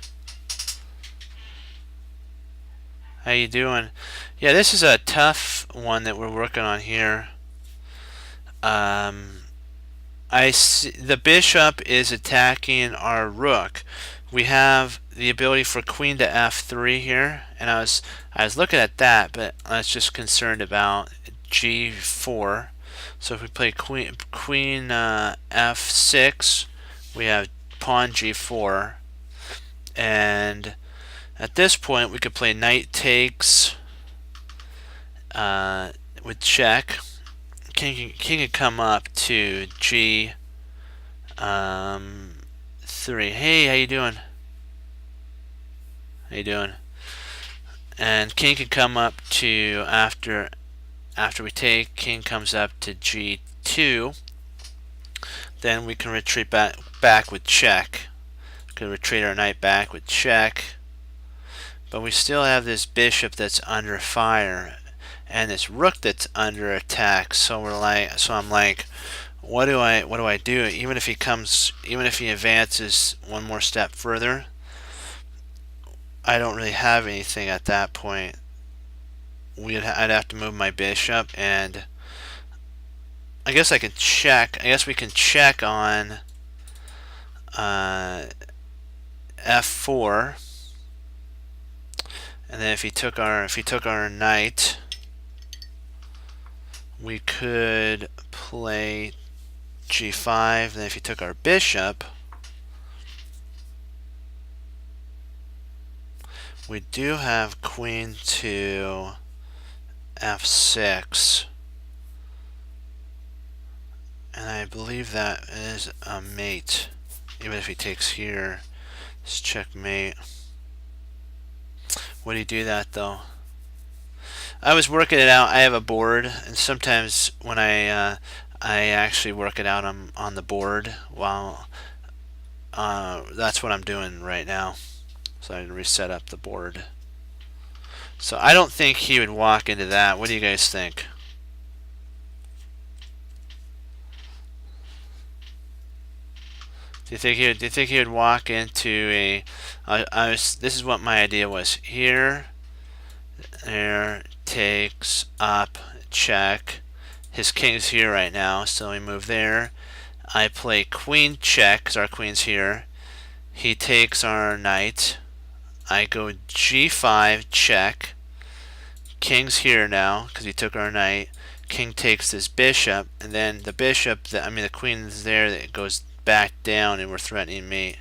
how you doing? Yeah, this is a tough one that we're working on here. I see the bishop is attacking our rook. We have the ability for queen to f3 here, and I was looking at that, but I was just concerned about g4. So if we play queen f6, we have pawn g4, and at this point we could play knight takes with check. King can come up to g3. Hey, how you doing? How you doing? And king can come up to after we take. King comes up to g2. Then we can retreat back with check. We can retreat our knight back with check. But we still have this bishop that's under fire, and this rook that's under attack. So I'm like, what do I do? Even if he advances one more step further, I don't really have anything at that point. I'd have to move my bishop, and I guess I can check. I guess we can check on f4, and then if he took our knight, we could play g5. Then if he took our bishop, we do have queen to f6, and I believe that is a mate. Even if he takes here, it's checkmate. Would he do that though? I was working it out. I have a board, and sometimes when I actually work it out on the board while that's what I'm doing right now. So I reset up the board. So I don't think he would walk into that. What do you guys think? Do you think he would walk into a? This is what my idea was. Here, there, takes up, check. His king's here right now, so we move there. I play queen check because our queen's here. He takes our knight. I go g5 check. King's here now because he took our knight. King takes this bishop, and then the bishop, the queen is there, that goes back down, and we're threatening mate.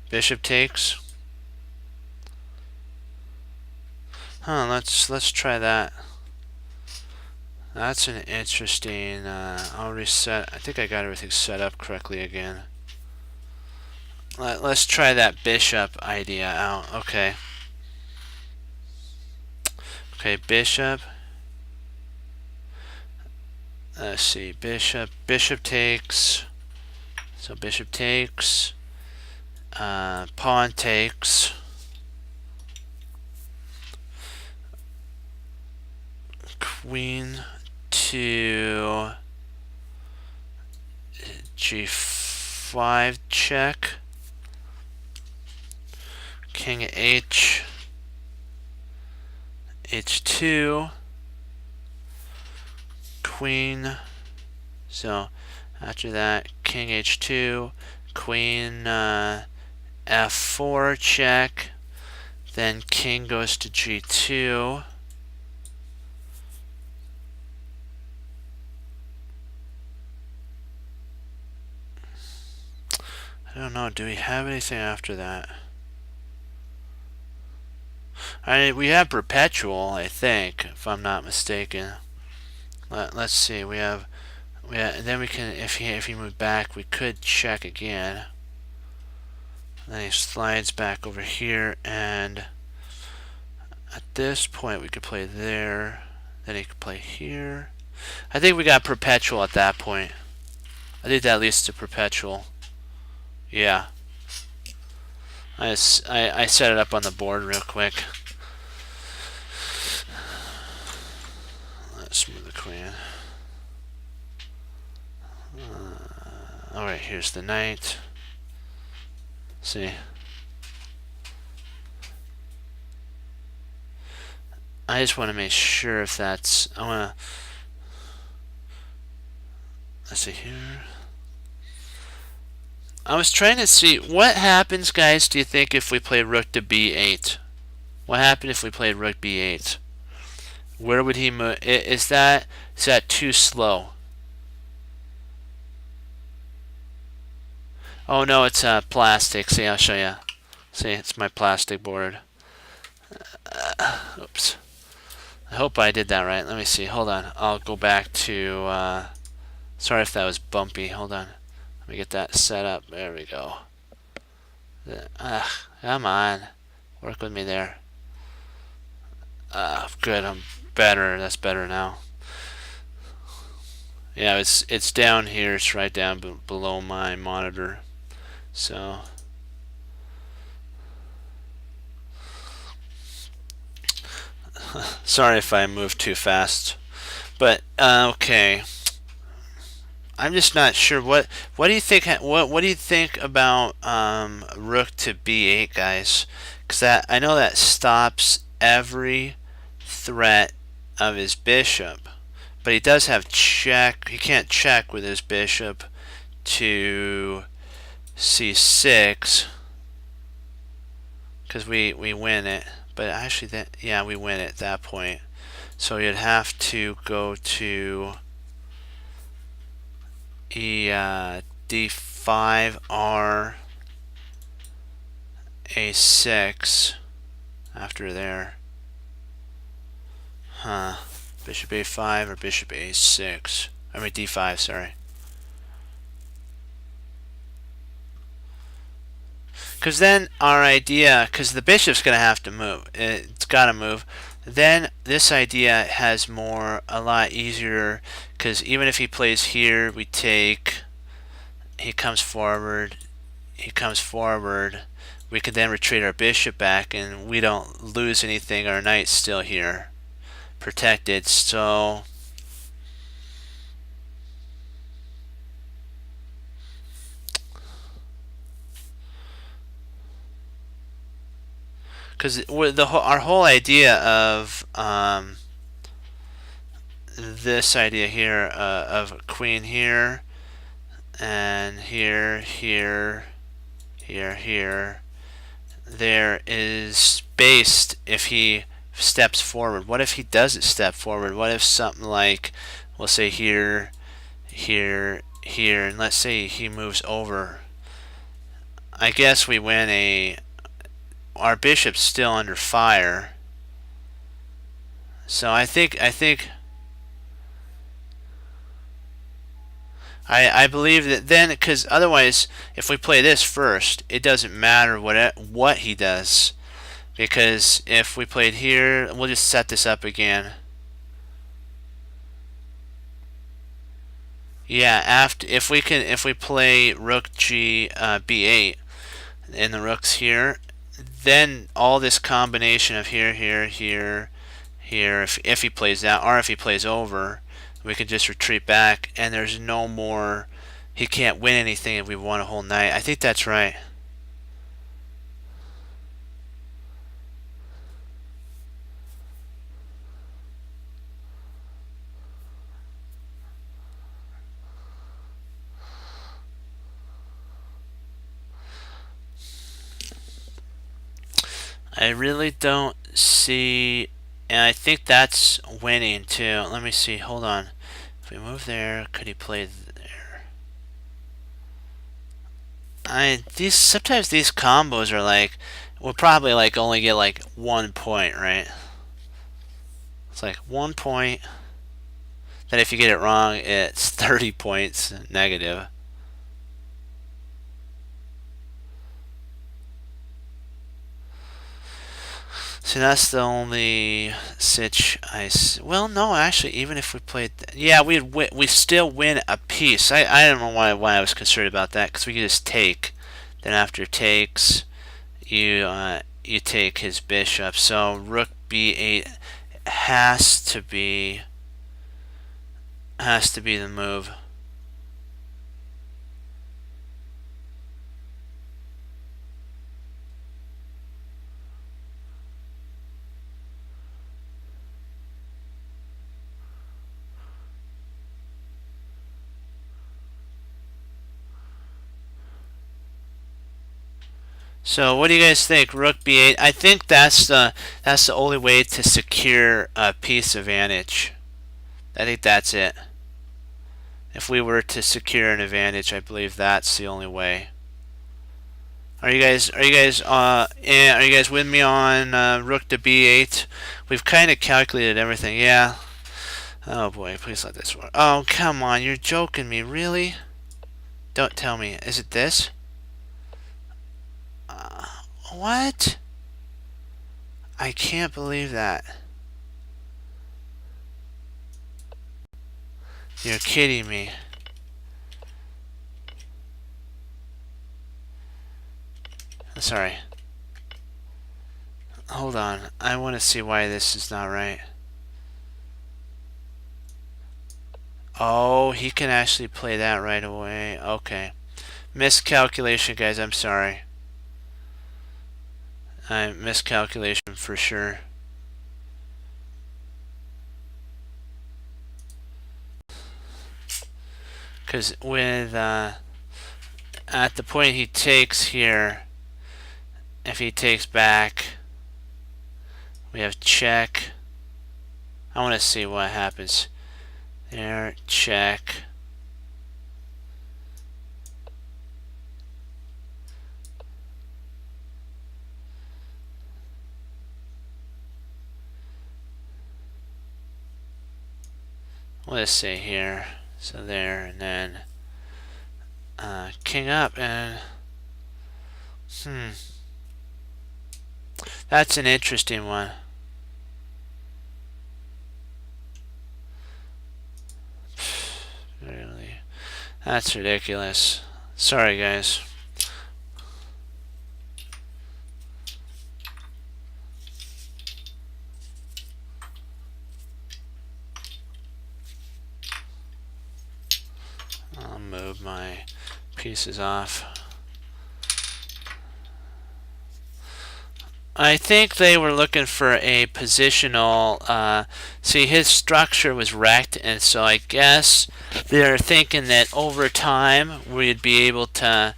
Bishop takes. Let's try that. That's an interesting. I'll reset. I think I got everything set up correctly again. Let's try that bishop idea out. Okay. Okay, bishop. Let's see, bishop takes. So bishop takes. Pawn takes. Queen to g5 check. King h, h2, queen. So after that, king h2, queen f4 check. Then king goes to g2. I don't know. Do we have anything after that? We have perpetual, I think, if I'm not mistaken. Let's see. We have Yeah, and then we can, if he moved back, we could check again. And then he slides back over here, and at this point we could play there. Then he could play here. I think we got perpetual at that point. I think that leads to perpetual. Yeah. I set it up on the board real quick. Let's move the queen. Alright, here's the knight. See. I just want to make sure if that's... I want to... Let's see here. I was trying to see what happens, guys, do you think, if we play rook to b8? What happened if we played rook b8? Where would he move? Is that too slow? Oh no, it's plastic. See, I'll show you. See, it's my plastic board. Oops. I hope I did that right. Let me see. Hold on. I'll go back to... sorry if that was bumpy. Hold on. Let me get that set up. There we go. Come on. Work with me there. Good. I'm better. That's better now. Yeah, it's down here. It's right down below my monitor. So... sorry if I moved too fast. But, okay. I'm just not sure. What do you think? What do you think about rook to b8, guys? Because I know that stops every threat of his bishop, but he does have check. He can't check with his bishop to c6 because we win it. But actually, yeah, we win it at that point. So you'd have to go to d5 r a6 after there. Bishop a5 or bishop a6. I mean d5, sorry. Because then our idea, because the bishop's going to have to move. It's got to move. Then this idea has a lot easier, because even if he plays here, we take, he comes forward, we could then retreat our bishop back and we don't lose anything. Our knight's still here, protected. So because our whole idea of this idea here of queen here and here, there is based if he steps forward. What if he doesn't step forward? What if something like, we'll say here, and let's say he moves over? I guess we win our bishop's still under fire. So I believe that then, because otherwise, if we play this first, it doesn't matter what he does, because if we played here, we'll just set this up again. Yeah, if we play rook b8, and the rook's here, then all this combination of here, if he plays that, or if he plays over, we can just retreat back, and there's no more, he can't win anything if we won a whole night. I think that's right. I really don't see, and I think that's winning too. Let me see, hold on. If we move there, could he play there? Sometimes these combos are like, we'll probably like only get like 1 point, right? It's like 1 point. Then if you get it wrong, it's 30 points negative. So that's the only sitch well, no, actually, even if we played, yeah, we still win a piece. I don't know why I was concerned about that, because we could just take. Then after takes, you take his bishop. So rook b8 has to be the move. So what do you guys think? Rook b8. I think that's the only way to secure a piece advantage. I think that's it. If we were to secure an advantage, I believe that's the only way. Are you guys with me on rook to b8? We've kind of calculated everything. Yeah. Oh boy, please let this work. Oh, come on, you're joking me, really? Don't tell me. Is it this? What? I can't believe that. You're kidding me. Sorry. Hold on. I want to see why this is not right. Oh, he can actually play that right away. Okay. Miscalculation, guys. I'm sorry. Miscalculation for sure. Because with at the point he takes here, if he takes back, we have check. I want to see what happens. There, check. Let's see here. So there, and then king up, and that's an interesting one. Really, that's ridiculous. Sorry, guys. I'll move my pieces off. I think they were looking for a positional. See, his structure was wrecked, and so I guess they're thinking that over time we'd be able to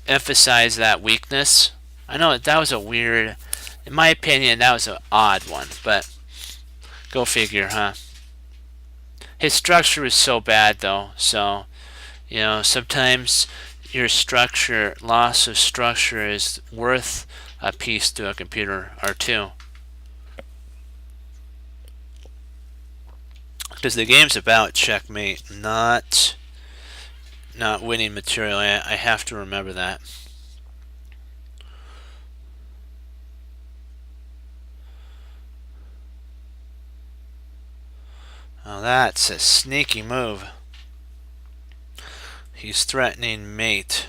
emphasize that weakness. I know that was a weird, in my opinion, that was an odd one, but go figure, huh? His structure was so bad, though, so, you know, sometimes your structure, loss of structure is worth a piece to a computer or two. Because the game's about checkmate, not winning material. I have to remember that. Oh, that's a sneaky move. He's threatening mate.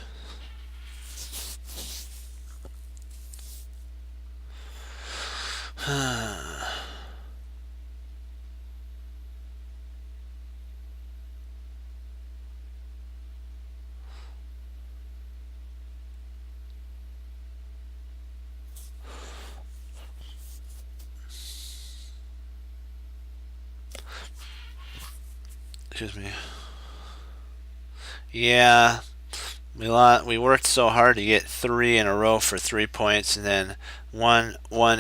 Excuse me. Yeah, we worked so hard to get 3 in a row for 3 points, and then one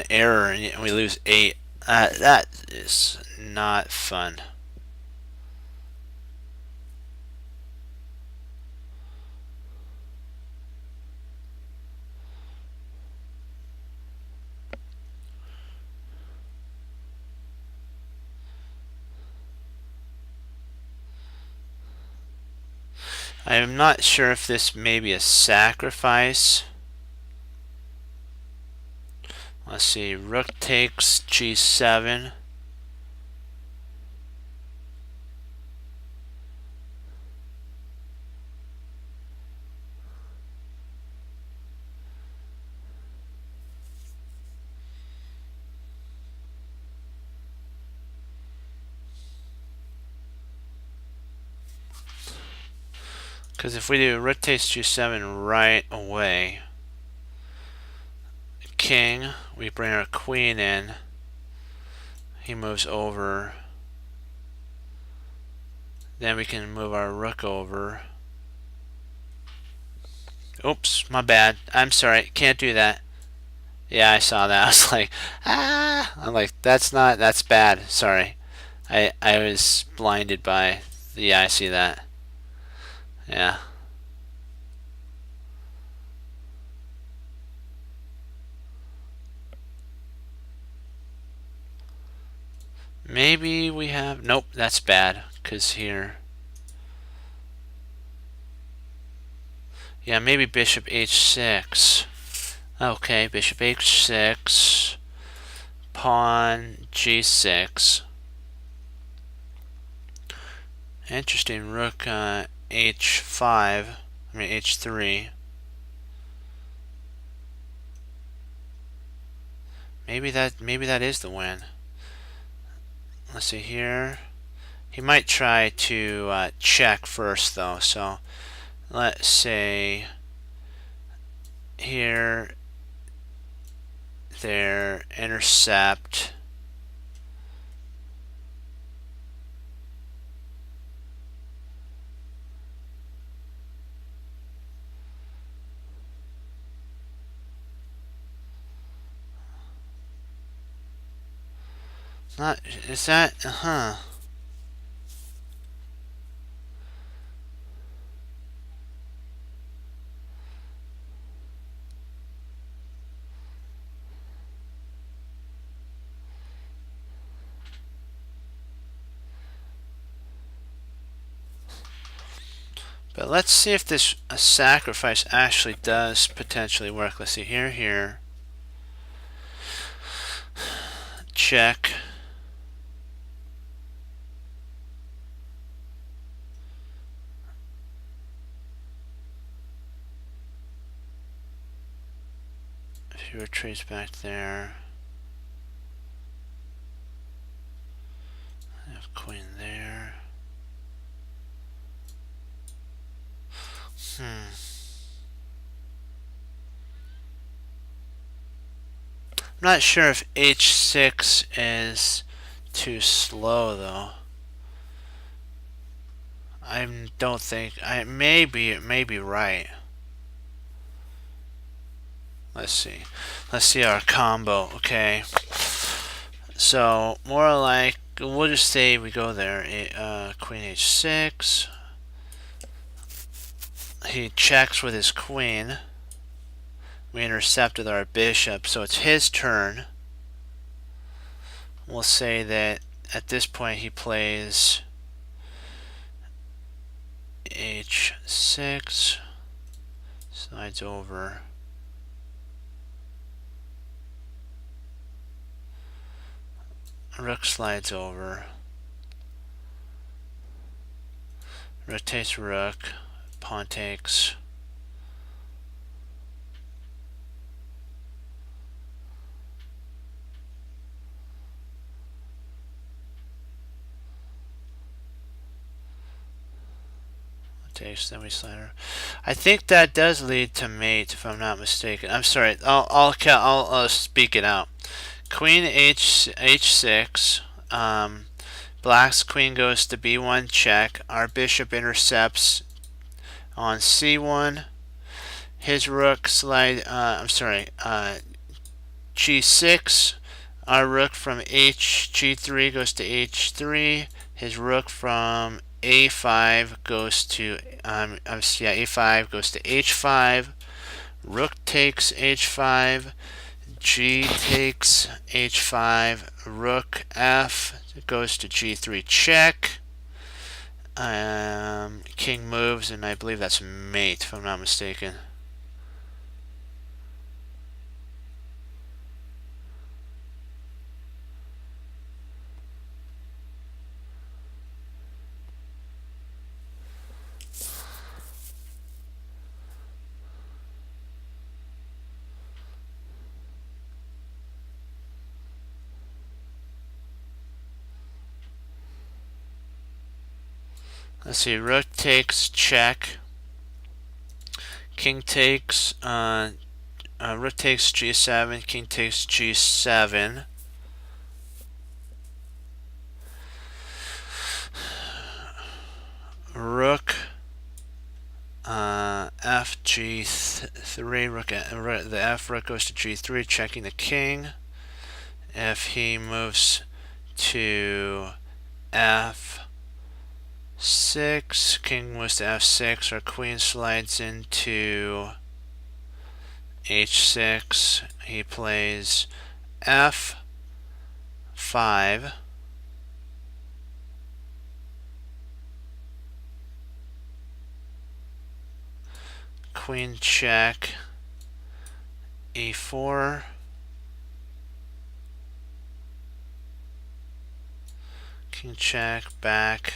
error, and we lose 8. That is not fun. I'm not sure if this may be a sacrifice. Let's see, rook takes g7. Because if we do rook takes g7 right away, king, we bring our queen in, he moves over, then we can move our rook over. Oops, my bad. I'm sorry, can't do that. Yeah, I saw that. I was like, ah! I'm like, that's bad. Sorry. I was blinded by, yeah, I see that. Yeah. Maybe we have, nope, that's bad, because here, yeah, maybe bishop h6. Okay, bishop h6, pawn g6. Interesting, rook h5, I mean h3. Maybe that is the win. Let's see here. He might try to check first though, so let's say here, there, intercept. Not, is that, huh? But let's see if this sacrifice actually does potentially work. Let's see here. Check. If he retreats back there. I have queen there. I'm not sure if h6 is too slow though. I don't think, it may be right. Let's see our combo. Okay, so more like, we'll just say we go there, queen h6. He checks with his queen. We intercept with our bishop, so it's his turn. We'll say that at this point he plays h6, slides over. Rook slides over. Rotates rook. Pawn takes. Takes, then we slider. I think that does lead to mate, if I'm not mistaken. I'm sorry. I'll speak it out. Queen h6. Black's queen goes to b1 check. Our bishop intercepts on c1. His rook slide. G6. Our rook from g3 goes to h3. His rook from a5 goes to a5 goes to h5. Rook takes h5. G takes h5. Rook f goes to g3 check. King moves, and I believe that's mate, if I'm not mistaken. Let's see, rook takes, check. King takes, rook takes g7, king takes g7. Rook, f g3, the f rook goes to g3, checking the king. If he moves to f6, king moves to f6, our queen slides into h6. He plays f5. Queen check, e4. King check, back.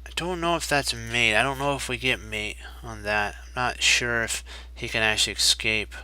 I don't know if that's mate. I don't know if we get mate on that. I'm not sure if he can actually escape.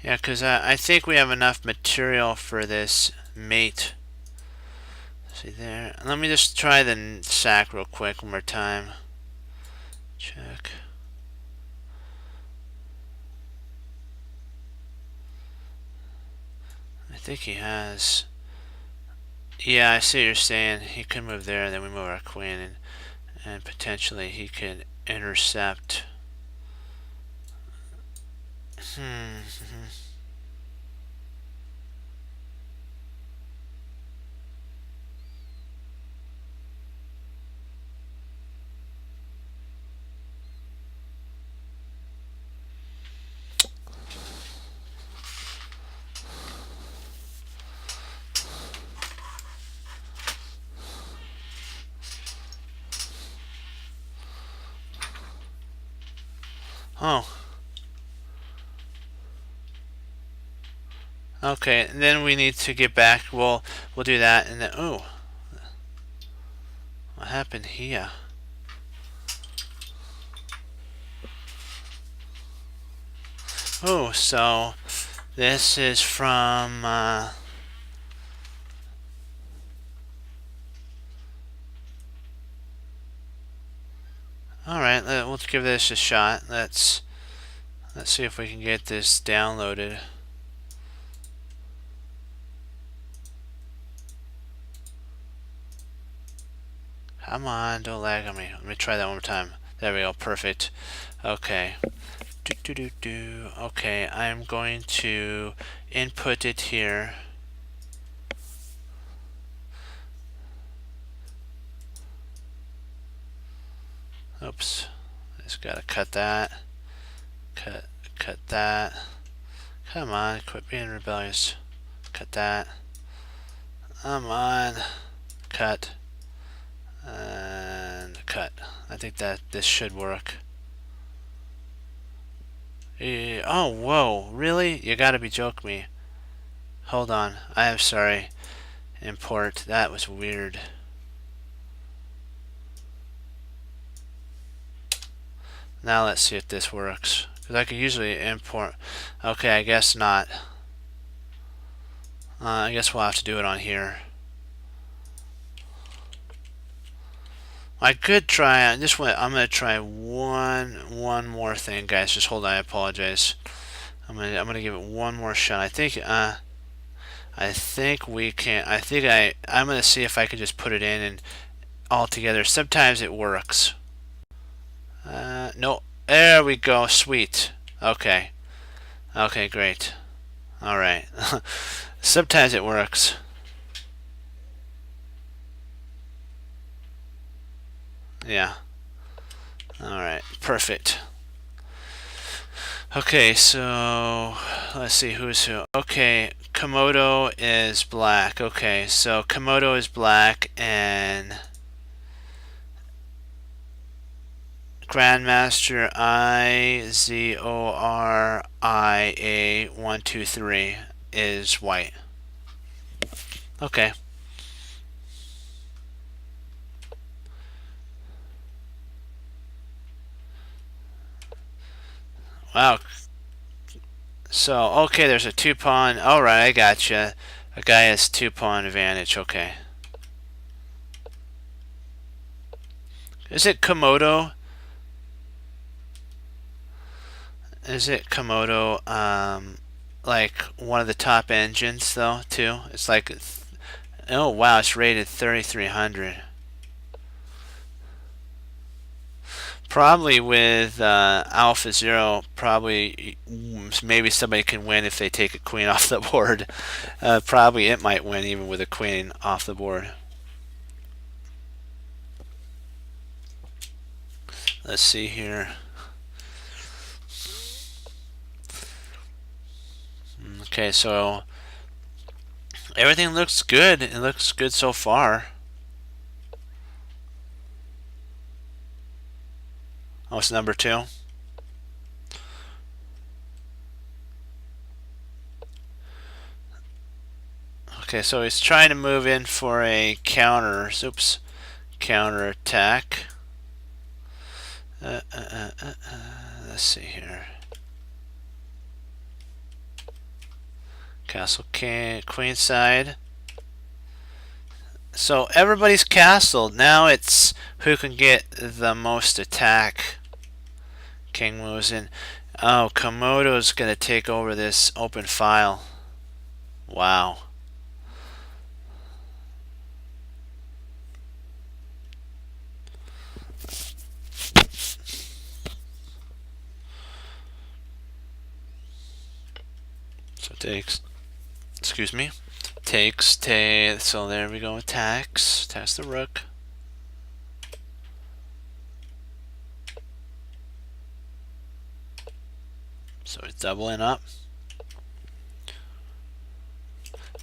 Yeah, because I think we have enough material for this mate. See there. Let me just try the sack real quick one more time. Check. I think he has. Yeah, I see what you're saying. He could move there, and then we move our queen, and potentially he could intercept. Oh. Okay, and then we need to get back. We'll do that, and then oh, what happened here? Oh, so this is from. All right, let's give this a shot. Let's see if we can get this downloaded. Come on, don't lag on me. Let me try that one more time. There we go, perfect. Okay. Okay, I'm going to input it here. Oops. Just gotta cut that. Cut that. Come on, quit being rebellious. Cut that. Come on. Cut. And cut. I think that this should work. Oh, whoa. Really? You gotta be joking me. Hold on. I am sorry. Import. That was weird. Now let's see if this works. Because I can usually import. Okay, I guess not. I guess we'll have to do it on here. I could try. I'm gonna try one more thing, guys. Just hold on. I apologize. I'm gonna give it one more shot. I think we can. I'm gonna see if I can just put it in and all together. Sometimes it works. No. There we go. Sweet. Okay. Okay, great. Alright. Sometimes it works. Yeah. Alright. Perfect. Okay, so let's see who's who. Okay, Komodo is black. Okay, so Komodo is black and Grandmaster IZORIA123 is white. Okay. Wow. So, okay, there's a 2-pawn. Alright, I gotcha. A guy has 2-pawn advantage. Okay. Is it Komodo? Is it Komodo, like one of the top engines, though, too? It's like, oh, wow, it's rated 3,300. Probably with Alpha Zero, probably maybe somebody can win if they take a queen off the board. Probably it might win even with a queen off the board. Let's see here. Okay, so everything looks good. It looks good so far. Oh, it's number 2. Okay, so he's trying to move in for a counter. Oops, counter attack. Let's see here. Castle king, queen side. So everybody's castled. Now it's who can get the most attack. King moves in. Oh, Komodo's gonna take over this open file. Wow. So it takes, excuse me, so there we go, attacks the rook. So it's doubling up.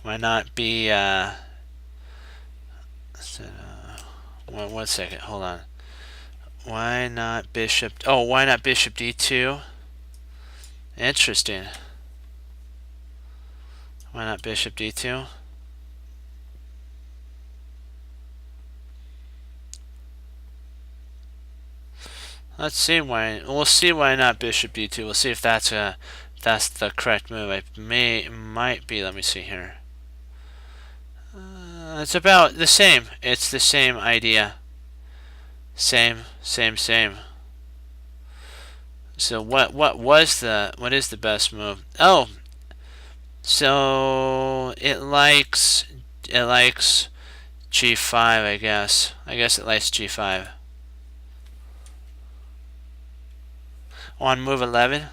Why not be, one second, hold on. Why not bishop, oh, why not bishop d2? Interesting. Why not bishop d2? Let's see why. We'll see why not bishop d2. We'll see if that's the correct move. Might be. Let me see here. It's about the same. It's the same idea. Same. So what is the best move? Oh, so it likes g5. I guess it likes g5. On move 11.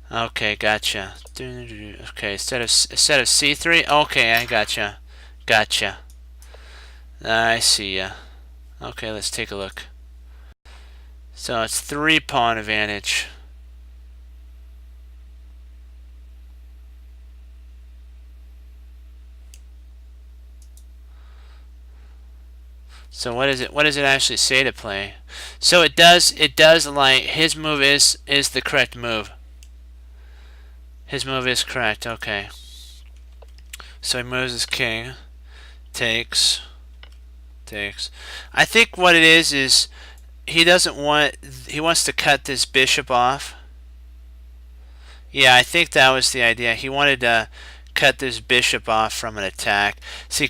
Okay, gotcha. Okay, instead of c3. Okay, I gotcha. I see ya. Okay, let's take a look. So it's 3-pawn advantage. So what does it actually say to play? So it does like his move is the correct move. His move is correct. Okay. So he moves his king, takes. I think what it is he wants to cut this bishop off. Yeah, I think that was the idea. He wanted to cut this bishop off from an attack. See,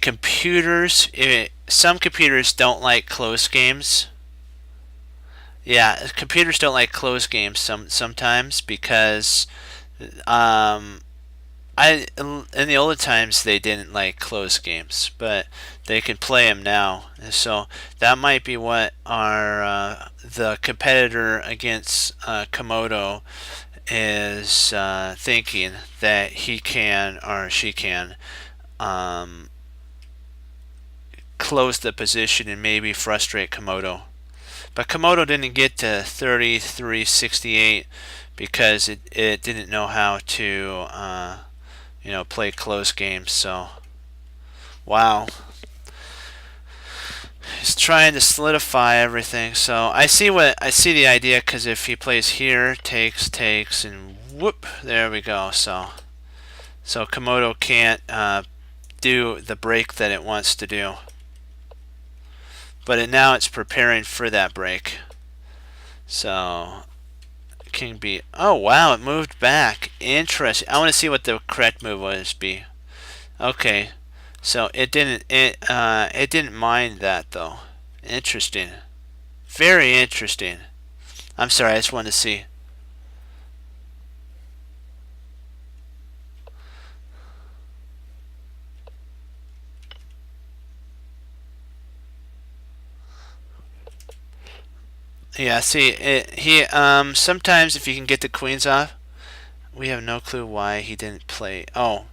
some computers don't like close games. Yeah, computers don't like close games sometimes because I in the older times they didn't like close games, but they can play them now. And so that might be what our the competitor against Komodo is thinking, that he can or she can um, close the position and maybe frustrate Komodo. But Komodo didn't get to 3368 because it didn't know how to play close games. So wow, he's trying to solidify everything. So I see the idea, because if he plays here, takes, and whoop, there we go. So Komodo can't do the break that it wants to do, but now it's preparing for that break. So King B. Oh wow, it moved back. Interesting. I want to see what the correct move was. B. Okay, so it didn't mind that though. Interesting. Very interesting. I'm sorry, I just wanted to see. Yeah, see, he sometimes if you can get the queens off, we have no clue why he didn't play. Oh,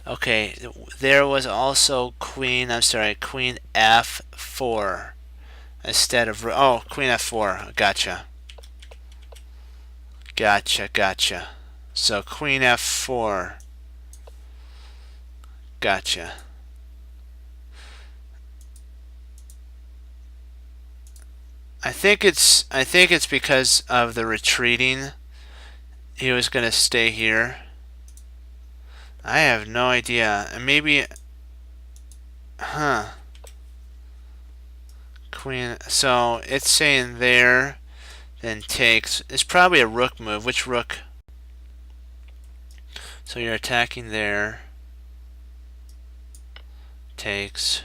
okay. There was also queen. I'm sorry, queen f4 instead of queen f4. Gotcha. Gotcha. So queen f4. Gotcha. I think it's because of the retreating. He was gonna stay here. I have no idea. Maybe, huh? Queen. So it's saying there, then takes. It's probably a rook move. Which rook? So you're attacking there. Takes.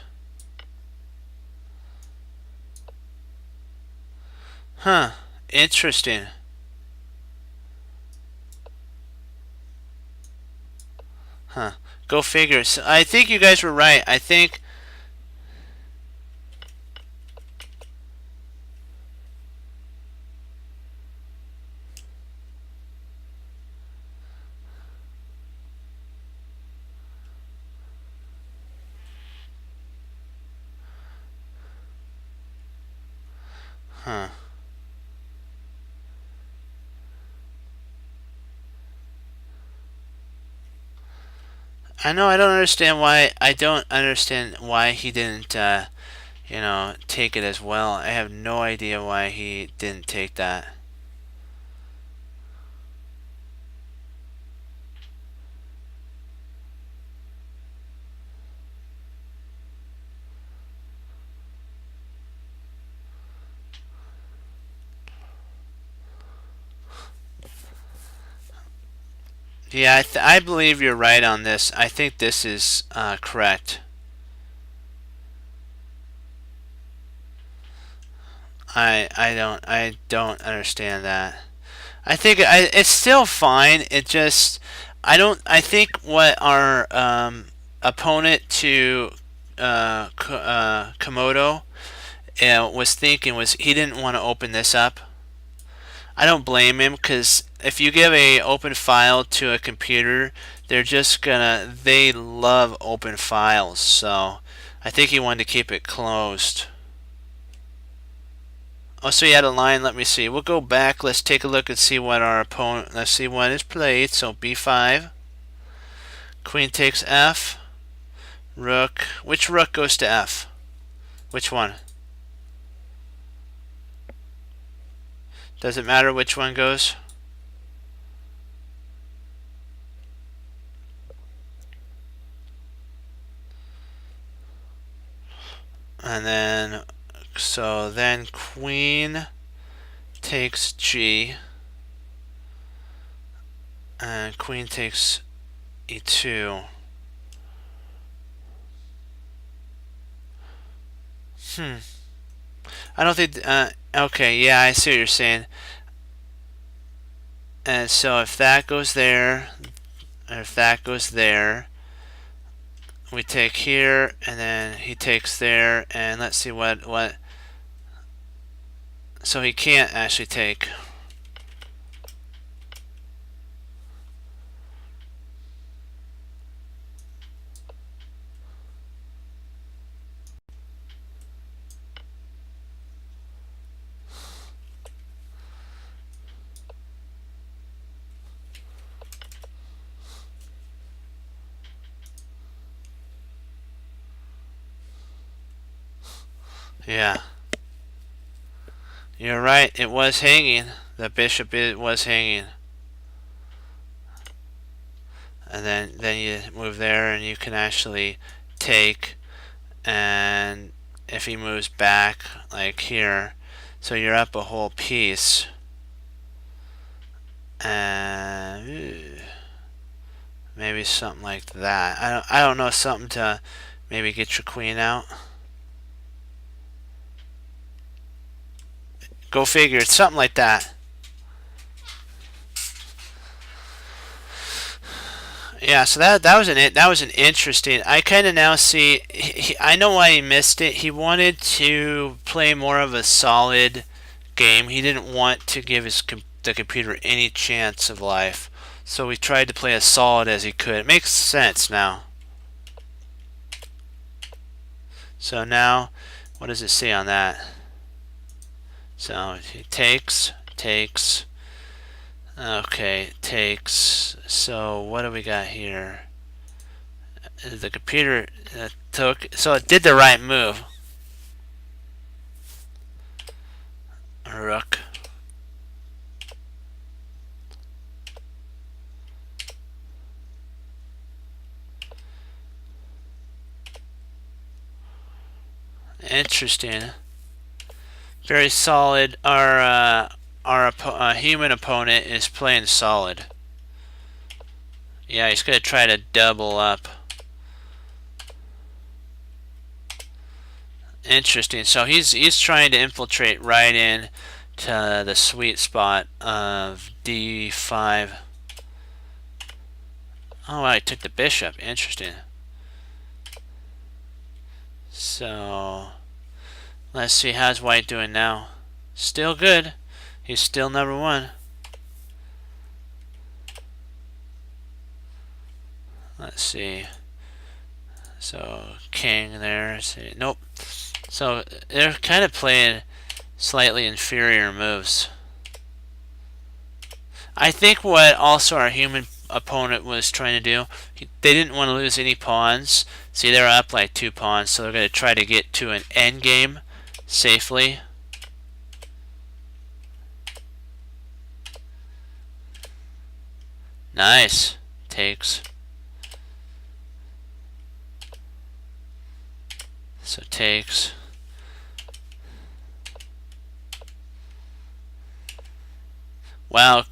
Huh. Interesting. Huh. Go figure. So I think you guys were right. I think. Huh. I know I don't understand why. I don't understand why he didn't, take it as well. I have no idea why he didn't take that. Yeah, I believe you're right on this. I think this is correct. I don't understand that. I think it's still fine. It just I think what our opponent to Komodo was thinking was he didn't want to open this up. I don't blame him, because if you give a open file to a computer, they love open files. So I think he wanted to keep it closed. Oh, so he had a line. Let me see. We'll go back. Let's take a look and see what our opponent. Let's see what is played. So b5. Queen takes f. Rook. Which rook goes to f? Which one? Does it matter which one goes? And then, so then queen takes g. And queen takes e2. I don't think. Okay, yeah, I see what you're saying. And so if that goes there, And if that goes there, we take here, and then he takes there, and let's see what. So he can't actually take. Yeah. You're right, it was hanging. The bishop was hanging. And then you move there and you can actually take, and if he moves back like here, so you're up a whole piece. And maybe something like that. I don't know, something to maybe get your queen out. Go figure, it's something like that. Yeah, so that was an interesting. I kind of now see. I know why he missed it. He wanted to play more of a solid game. He didn't want to give the computer any chance of life. So he tried to play as solid as he could. It makes sense now. So now, what does it say on that? So he takes. Okay, takes. So what do we got here? The computer took. So it did the right move. Rook. Interesting. Very solid. Our human opponent is playing solid. Yeah, he's gonna try to double up. Interesting. So he's trying to infiltrate right in to the sweet spot of d5. Oh, wow, he took the bishop. Interesting. So let's see, how's white doing now? Still good. He's still number one. Let's see. So king there. See, nope. So they're kind of playing slightly inferior moves. I think what also our human opponent was trying to do, they didn't want to lose any pawns. See, they're up like 2 pawns, so they're going to try to get to an endgame safely. Nice. Takes. So takes. Wow,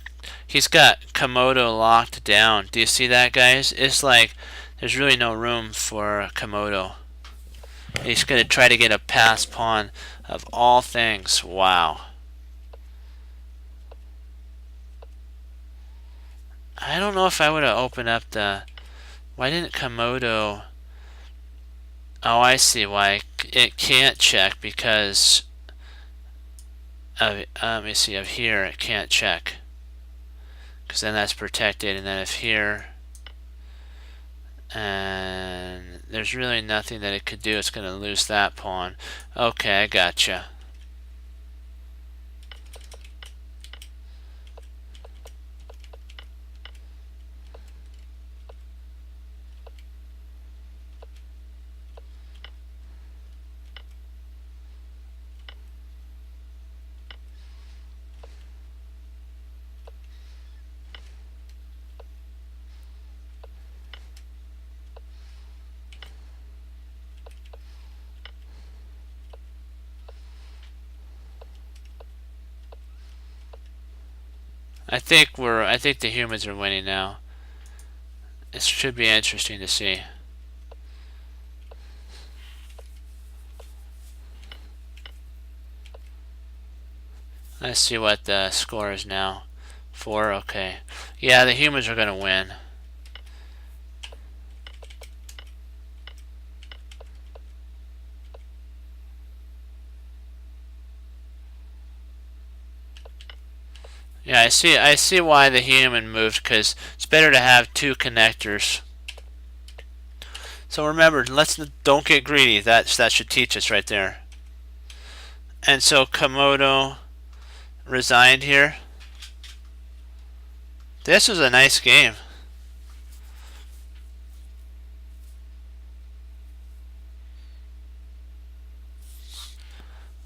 he's got Komodo locked down. Do you see that, guys? It's like there's really no room for Komodo. He's going to try to get a pass pawn of all things. Wow. I don't know if I would have opened up the... Why didn't Komodo... Oh, I see why. It can't check because... let me see, of here it can't check. Because then that's protected, and then if here... And there's really nothing that it could do. It's going to lose that pawn. Okay, I gotcha. I think the humans are winning now. It should be interesting to see. Let's see what the score is now. 4, okay. Yeah, the humans are going to win. Yeah, I see why the human moved, because it's better to have two connectors. So remember, don't get greedy. That should teach us right there. And so Komodo resigned here. This was a nice game.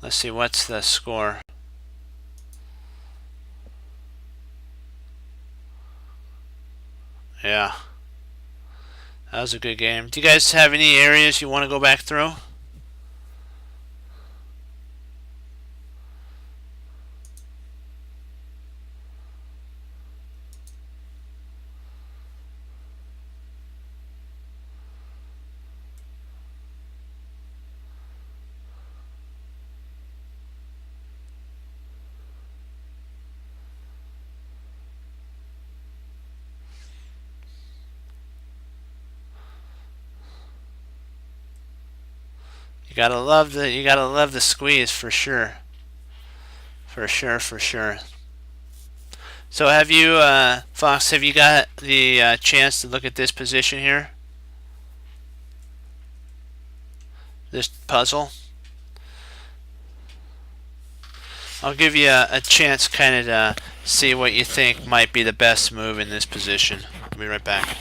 Let's see, what's the score? Yeah, that was a good game. Do you guys have any areas you want to go back through? You gotta love the squeeze for sure. For sure, for sure. So have you, Fox, have you got the chance to look at this position here? This puzzle? I'll give you a chance kind of to see what you think might be the best move in this position. I'll be right back.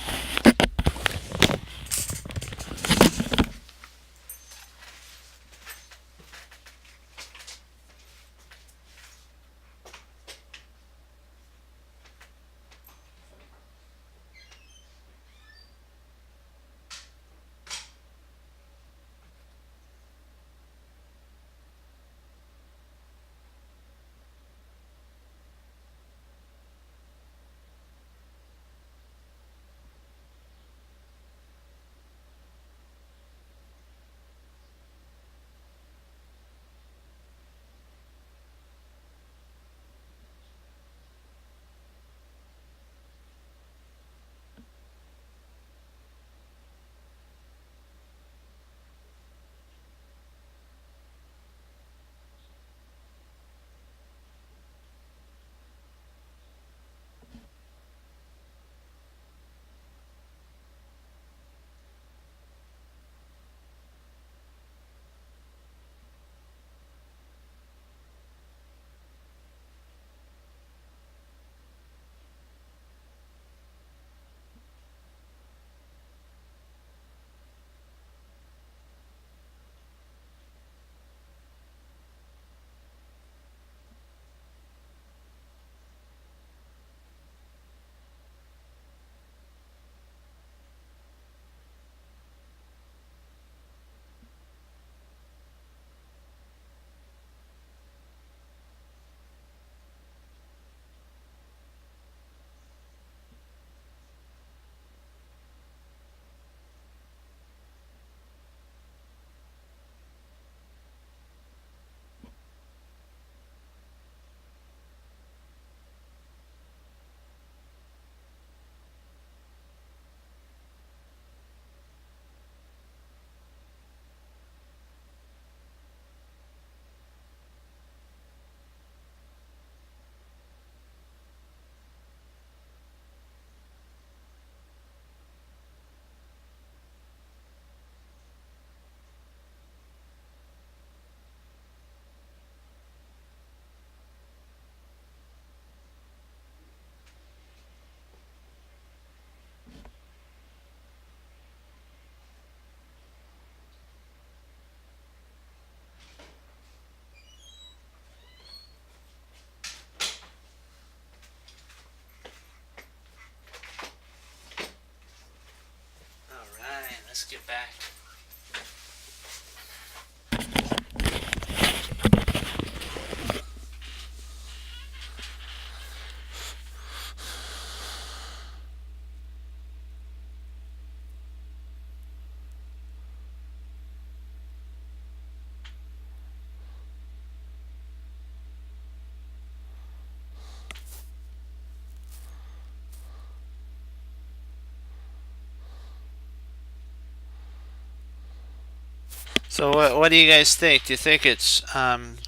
So what do you guys think? Do you think it's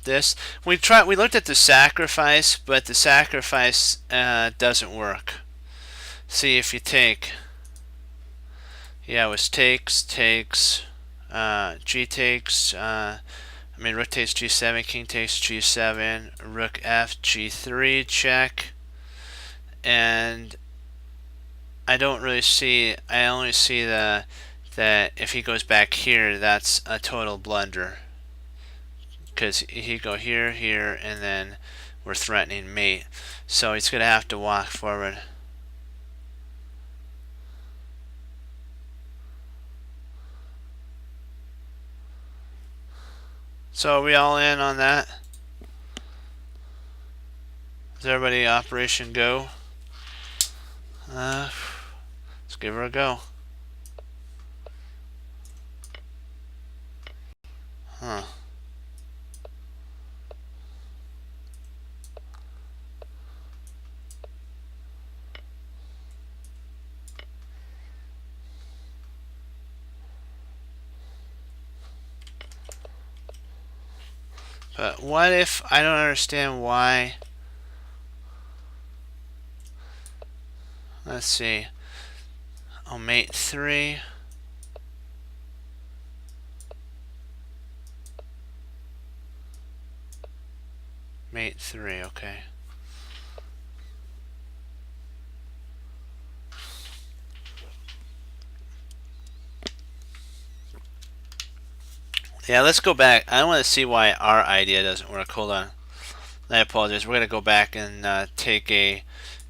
this? We looked at the sacrifice, but the sacrifice doesn't work. See if you take. Yeah, it was takes, G takes. Rook takes G7, King takes G7, Rook F, G3 check, and I don't really see. I only see that if he goes back here, that's a total blunder. Because he go here, here, and then we're threatening mate. So he's gonna have to walk forward. So are we all in on that? Is everybody Operation Go? Let's give her a go. Huh. But what if I don't understand why? Let's see. Oh, mate 3. Mate 3, okay. Yeah, let's go back. I want to see why our idea doesn't work. Hold on. I apologize. We're going to go back and take a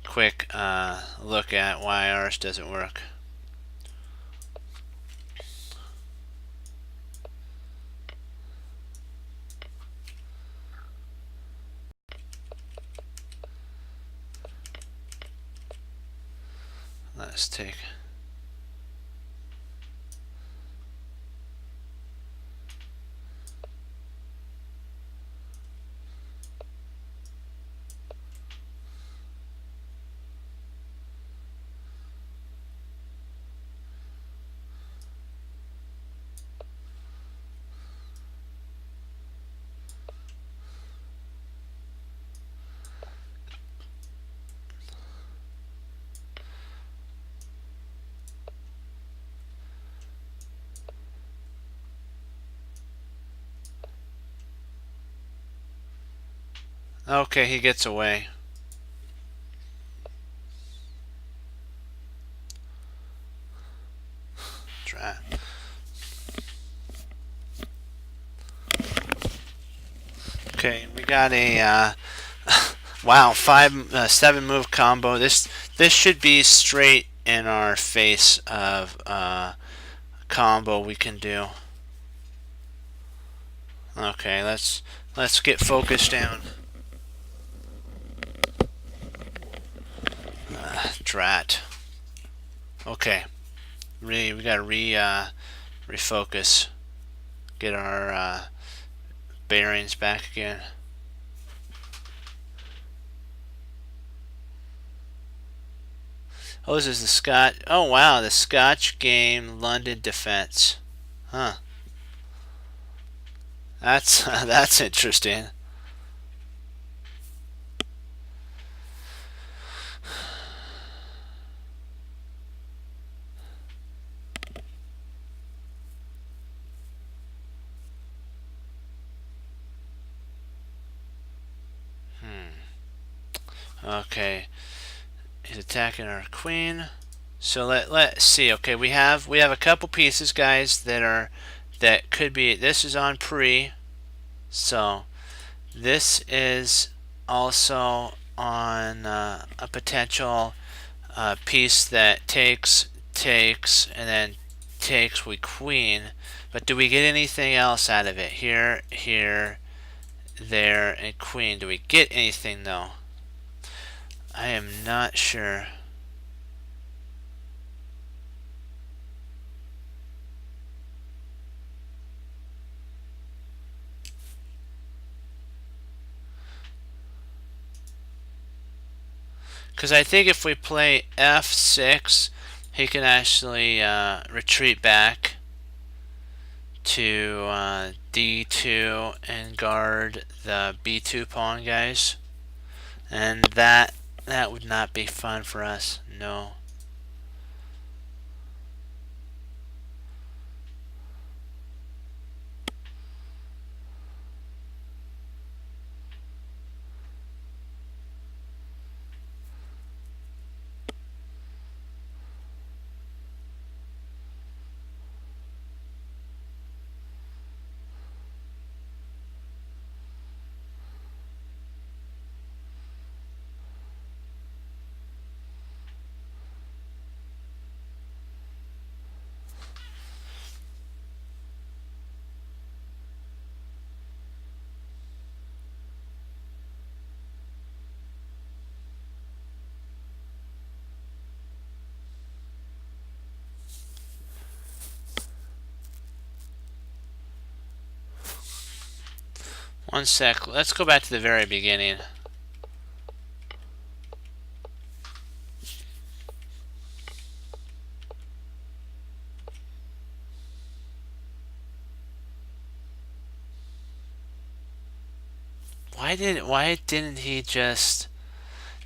quick look at why ours doesn't work. Let's take. Okay, he gets away. Try. Okay, we got a wow, 7 move combo. This should be straight in our face of combo we can do. Okay, let's get focused down. Drat. Okay, we gotta refocus. Get our bearings back again. Oh, this is the Scotch. Oh wow, the Scotch game London defense. Huh. That's that's interesting. Okay, he's attacking our queen. So let's see. Okay, we have a couple pieces, guys, that could be. This is on pre, so this is also on a potential piece that takes, and then takes with queen. But do we get anything else out of it? Here, here, there, and queen. Do we get anything though? I am not sure. Because I think if we play f6, he can actually retreat back to d2 and guard the b2 pawn, guys. And that would not be fun for us. No. One sec. Let's go back to the very beginning. Why didn't he just...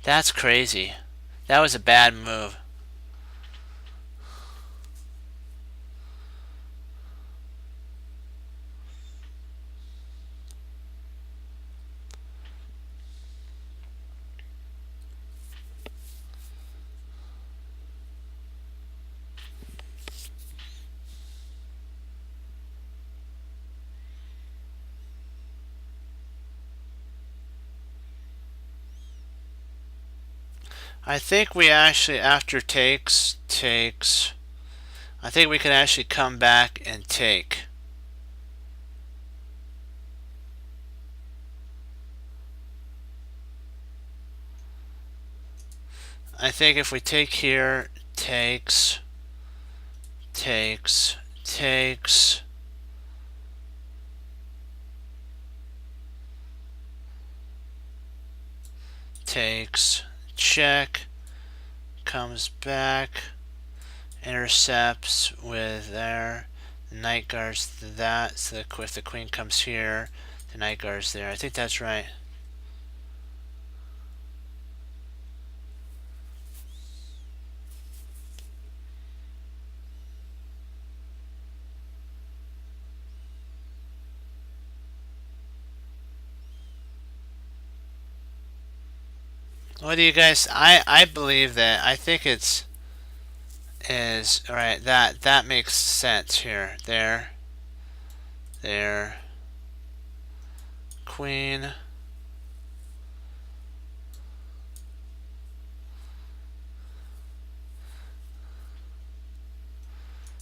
That's crazy. That was a bad move. I think we actually, after takes, I think we can actually come back and take. I think if we take here, takes, takes, check, comes back, intercepts with there, the knight guards that, so if the queen comes here, the knight guards there. I think that's right. What do you guys... I believe that. I think it's... is... Alright, that makes sense here. There. Queen.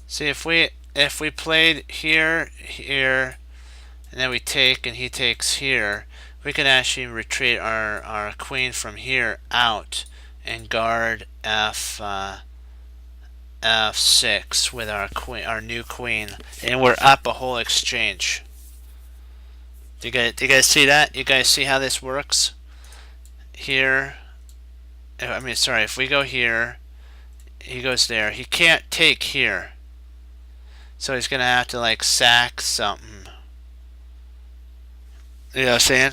See, if we played here, and then we take, and he takes here, we can actually retreat our queen from here out and guard f6 with our new queen, and we're up a whole exchange. Do you guys see that? You guys see how this works? Here, I mean, sorry, if we go here, he goes there. He can't take here, so he's gonna have to like sack something. You know what I'm saying?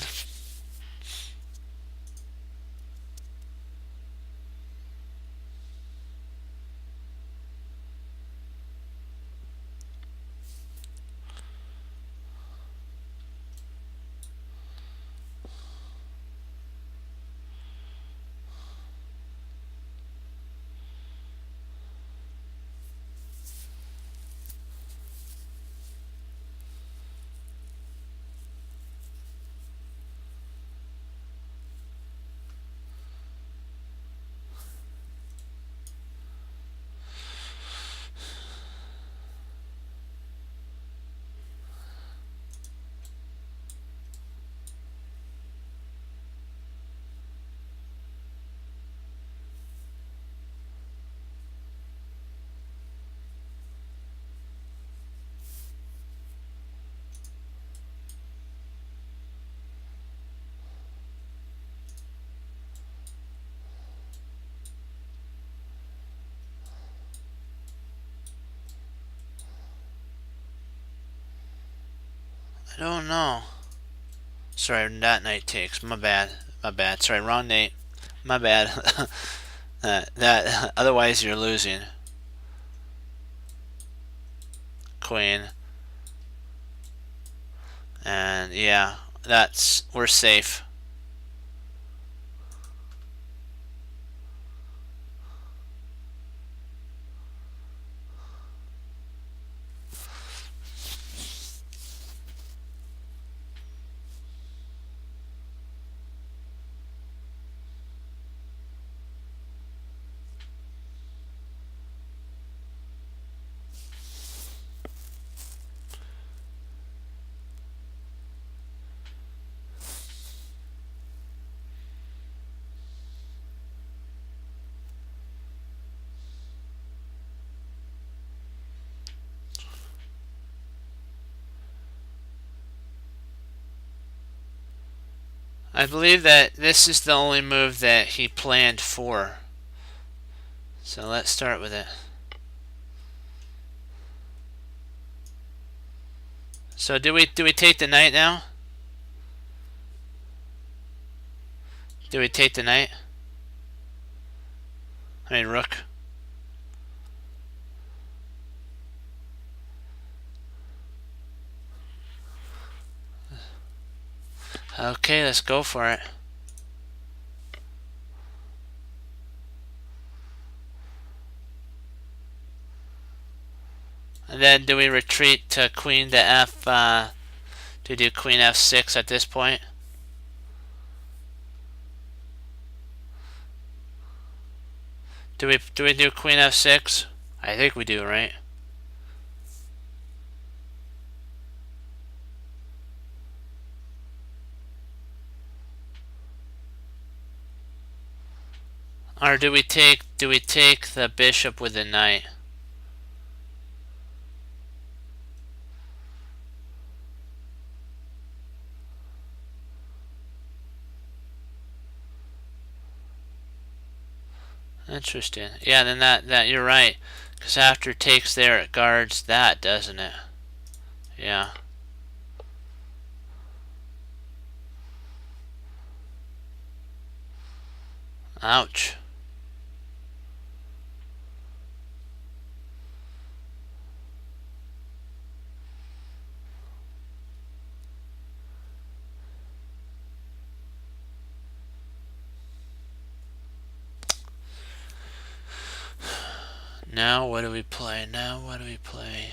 I don't know. Sorry, that knight takes. My bad. My bad. Sorry, wrong knight. My bad. That otherwise you're losing. Queen. And yeah, we're safe. I believe that this is the only move that he planned for. So let's start with it. So do we take the knight now? Do we take the knight? I mean rook. Okay, let's go for it. And then do we retreat to queen to f, to do queen f6 at this point? Do we do queen f6? I think we do, right? Or do we take the bishop with the knight? Interesting. Yeah, then that you're right. Because after takes there, it guards that, doesn't it? Yeah. Ouch. Now what do we play? Now what do we play?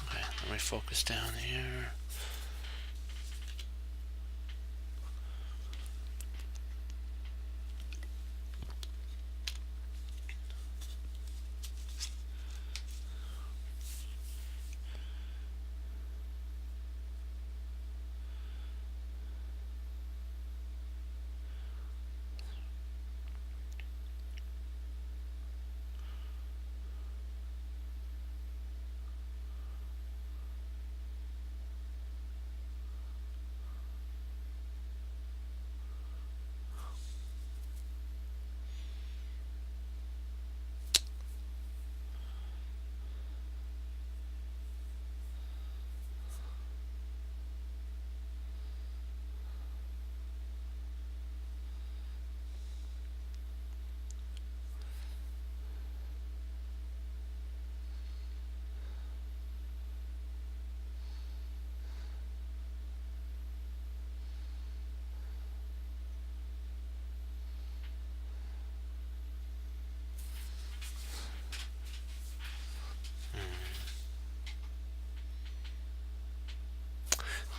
Okay, let me focus down here.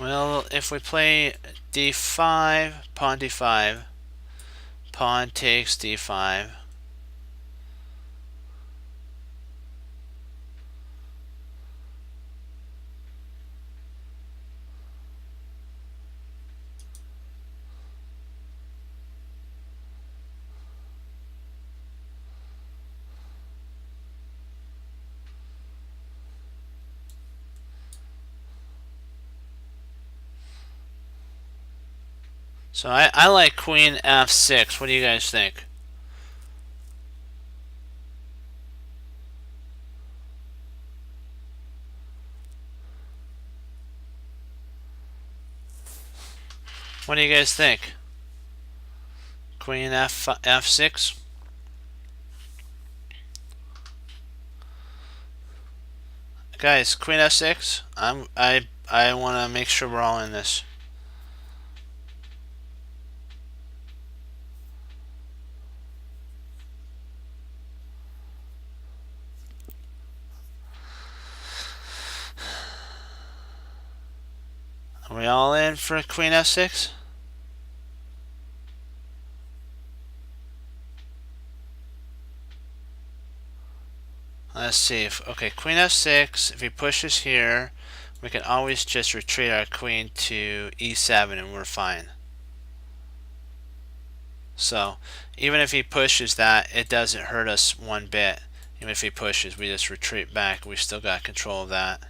Well, if we play d5, pawn d5, pawn takes d5. So I like queen f6. What do you guys think? What do you guys think? Queen f6? Guys, queen f6. I want to make sure we're all in this. Are we all in for queen f6? Let's see. Okay, queen f6. If he pushes here, we can always just retreat our queen to e7 and we're fine. So even if he pushes that, it doesn't hurt us one bit. Even if he pushes, we just retreat back. We still got control of that.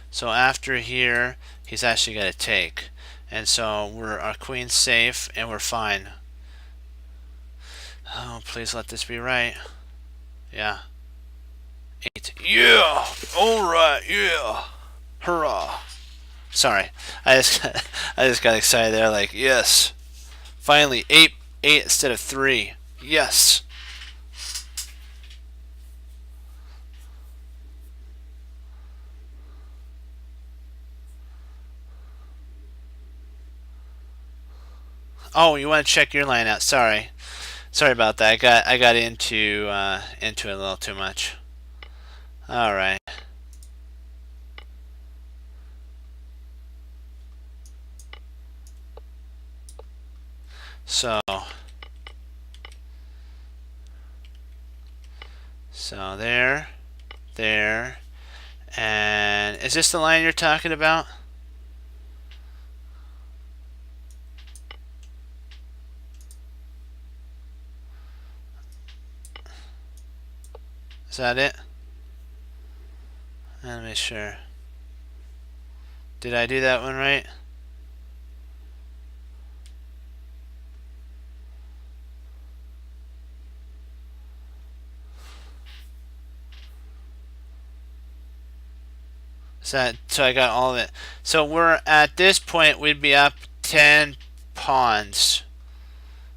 So after here, he's actually got to take. And so our queen's safe and we're fine. Oh, please let this be right. Yeah. 8. Yeah! Alright, yeah! Hurrah! Sorry. I just got excited there, like, yes. Finally, 8 instead of 3. Yes! Oh, you want to check your line out. Sorry. Sorry about that. I got into it a little too much. All right. So there, and is this the line you're talking about? Is that it? Let me make sure. Did I do that one right? So I got all of it. So we're at this point we'd be up 10 pawns.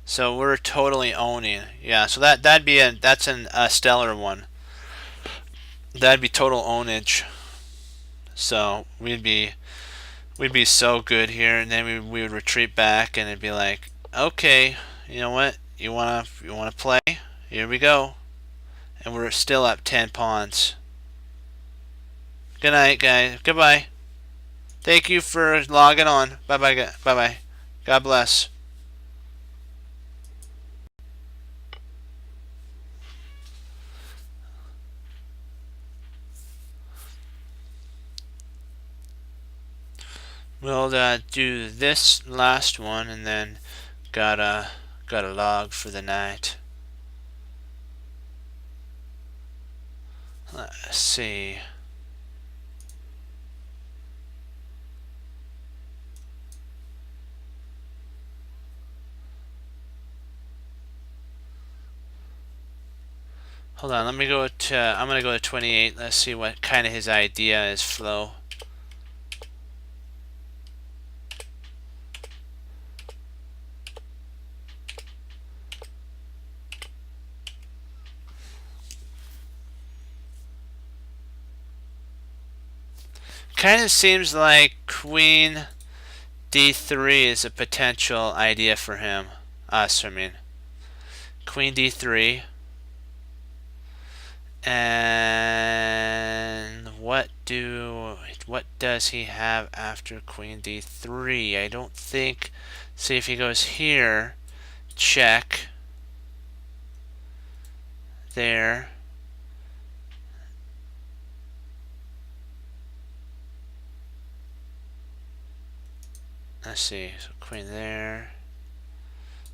So we're totally owning. Yeah. So that's a stellar one. That'd be total ownage. So we'd be so good here, and then we would retreat back, and it'd be like, okay, you know what? You wanna play? Here we go. And we're still up 10 pawns. Good night, guys. Goodbye. Thank you for logging on. Bye bye. Bye bye. God bless. We'll do this last one, and then got a log for the night. Let's see. Hold on, let me go to, I'm going to go to 28. Let's see what kind of his idea is, Flo. Kind of seems like Queen D3 is a potential idea for him. Us, I mean. Queen D3. And what do what does he have after queen d3? I don't think. See if he goes here. Check. There. Let's see. So queen there.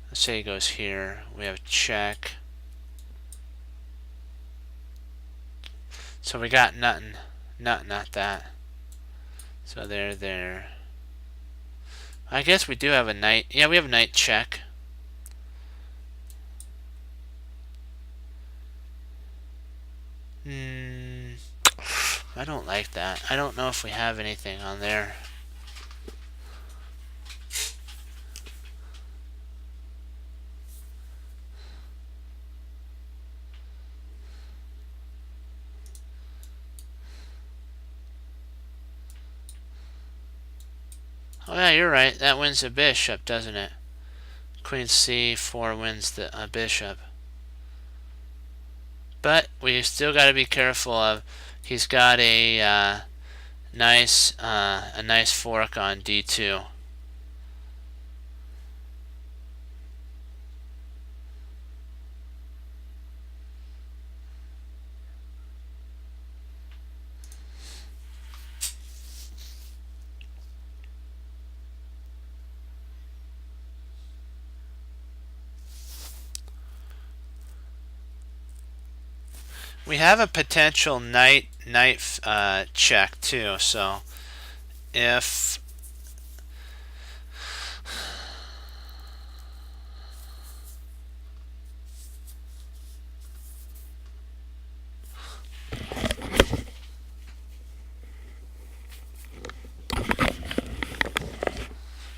Let's say he goes here. We have check. So we got nothing. Not that. So there. I guess we do have a knight. Yeah, we have a knight check. I don't like that. I don't know if we have anything on there. Oh yeah, you're right. That wins the bishop, doesn't it? Queen c4 wins the bishop. But we still got to be careful of. He's got a nice fork on d2. We have a potential knight check too. So if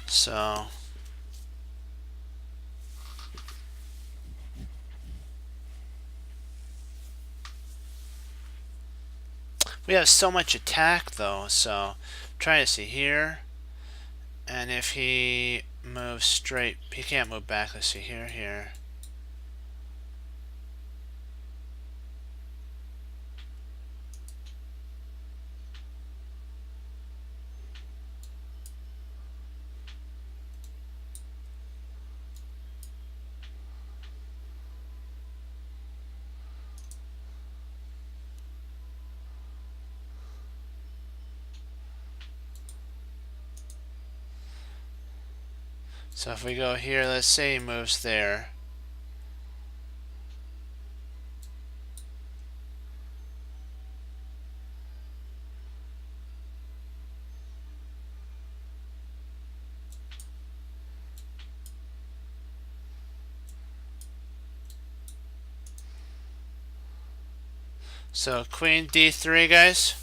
so. We have so much attack though, so try to see here. And if he moves straight, he can't move back. Let's see here. So if we go here, let's say he moves there. So queen d3, guys.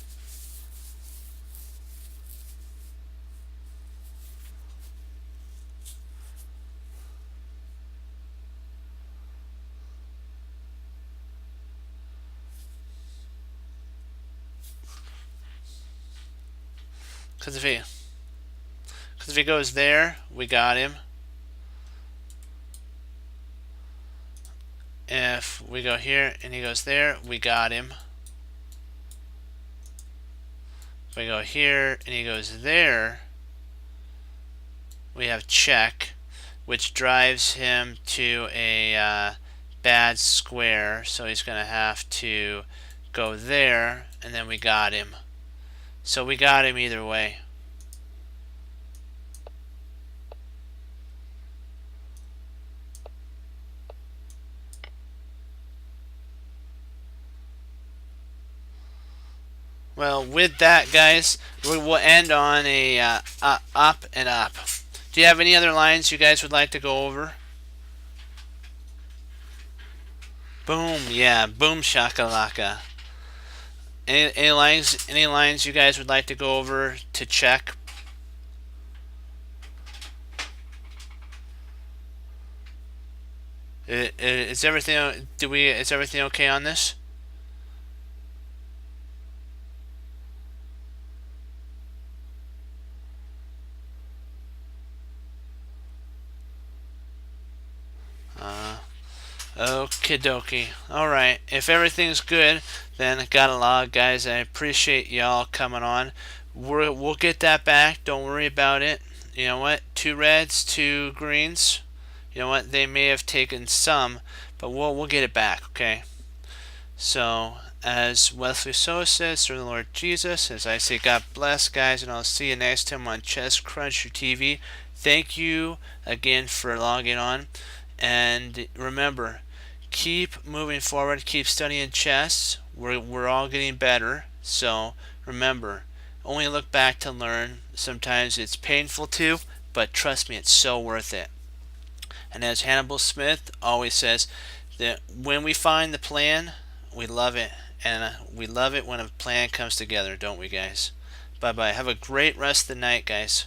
Because if he goes there, we got him. If we go here and he goes there, we got him. If we go here and he goes there, we have check, which drives him to a bad square. So he's going to have to go there, and then we got him. So we got him either way. Well, with that, guys, we will end on a up and up. Do you have any other lines you guys would like to go over? Boom, yeah, boom shakalaka. Any lines you guys would like to go over to check? Is everything okay on this? Okie dokie. Alright, if everything's good, then got a log, guys. I appreciate y'all coming on. We'll get that back. Don't worry about it. You know what? 2 reds, 2 greens. You know what? They may have taken some, but we'll get it back. Okay. So as Wesley So says, through the Lord Jesus, as I say, God bless, guys, and I'll see you next time on Chess Cruncher TV. Thank you again for logging on, and remember, keep moving forward, keep studying chess. We're all getting better, so remember, only look back to learn. Sometimes it's painful too, but trust me, it's so worth it. And as Hannibal Smith always says, that when we find the plan, we love it. And we love it when a plan comes together, don't we, guys? Bye bye. Have a great rest of the night, guys.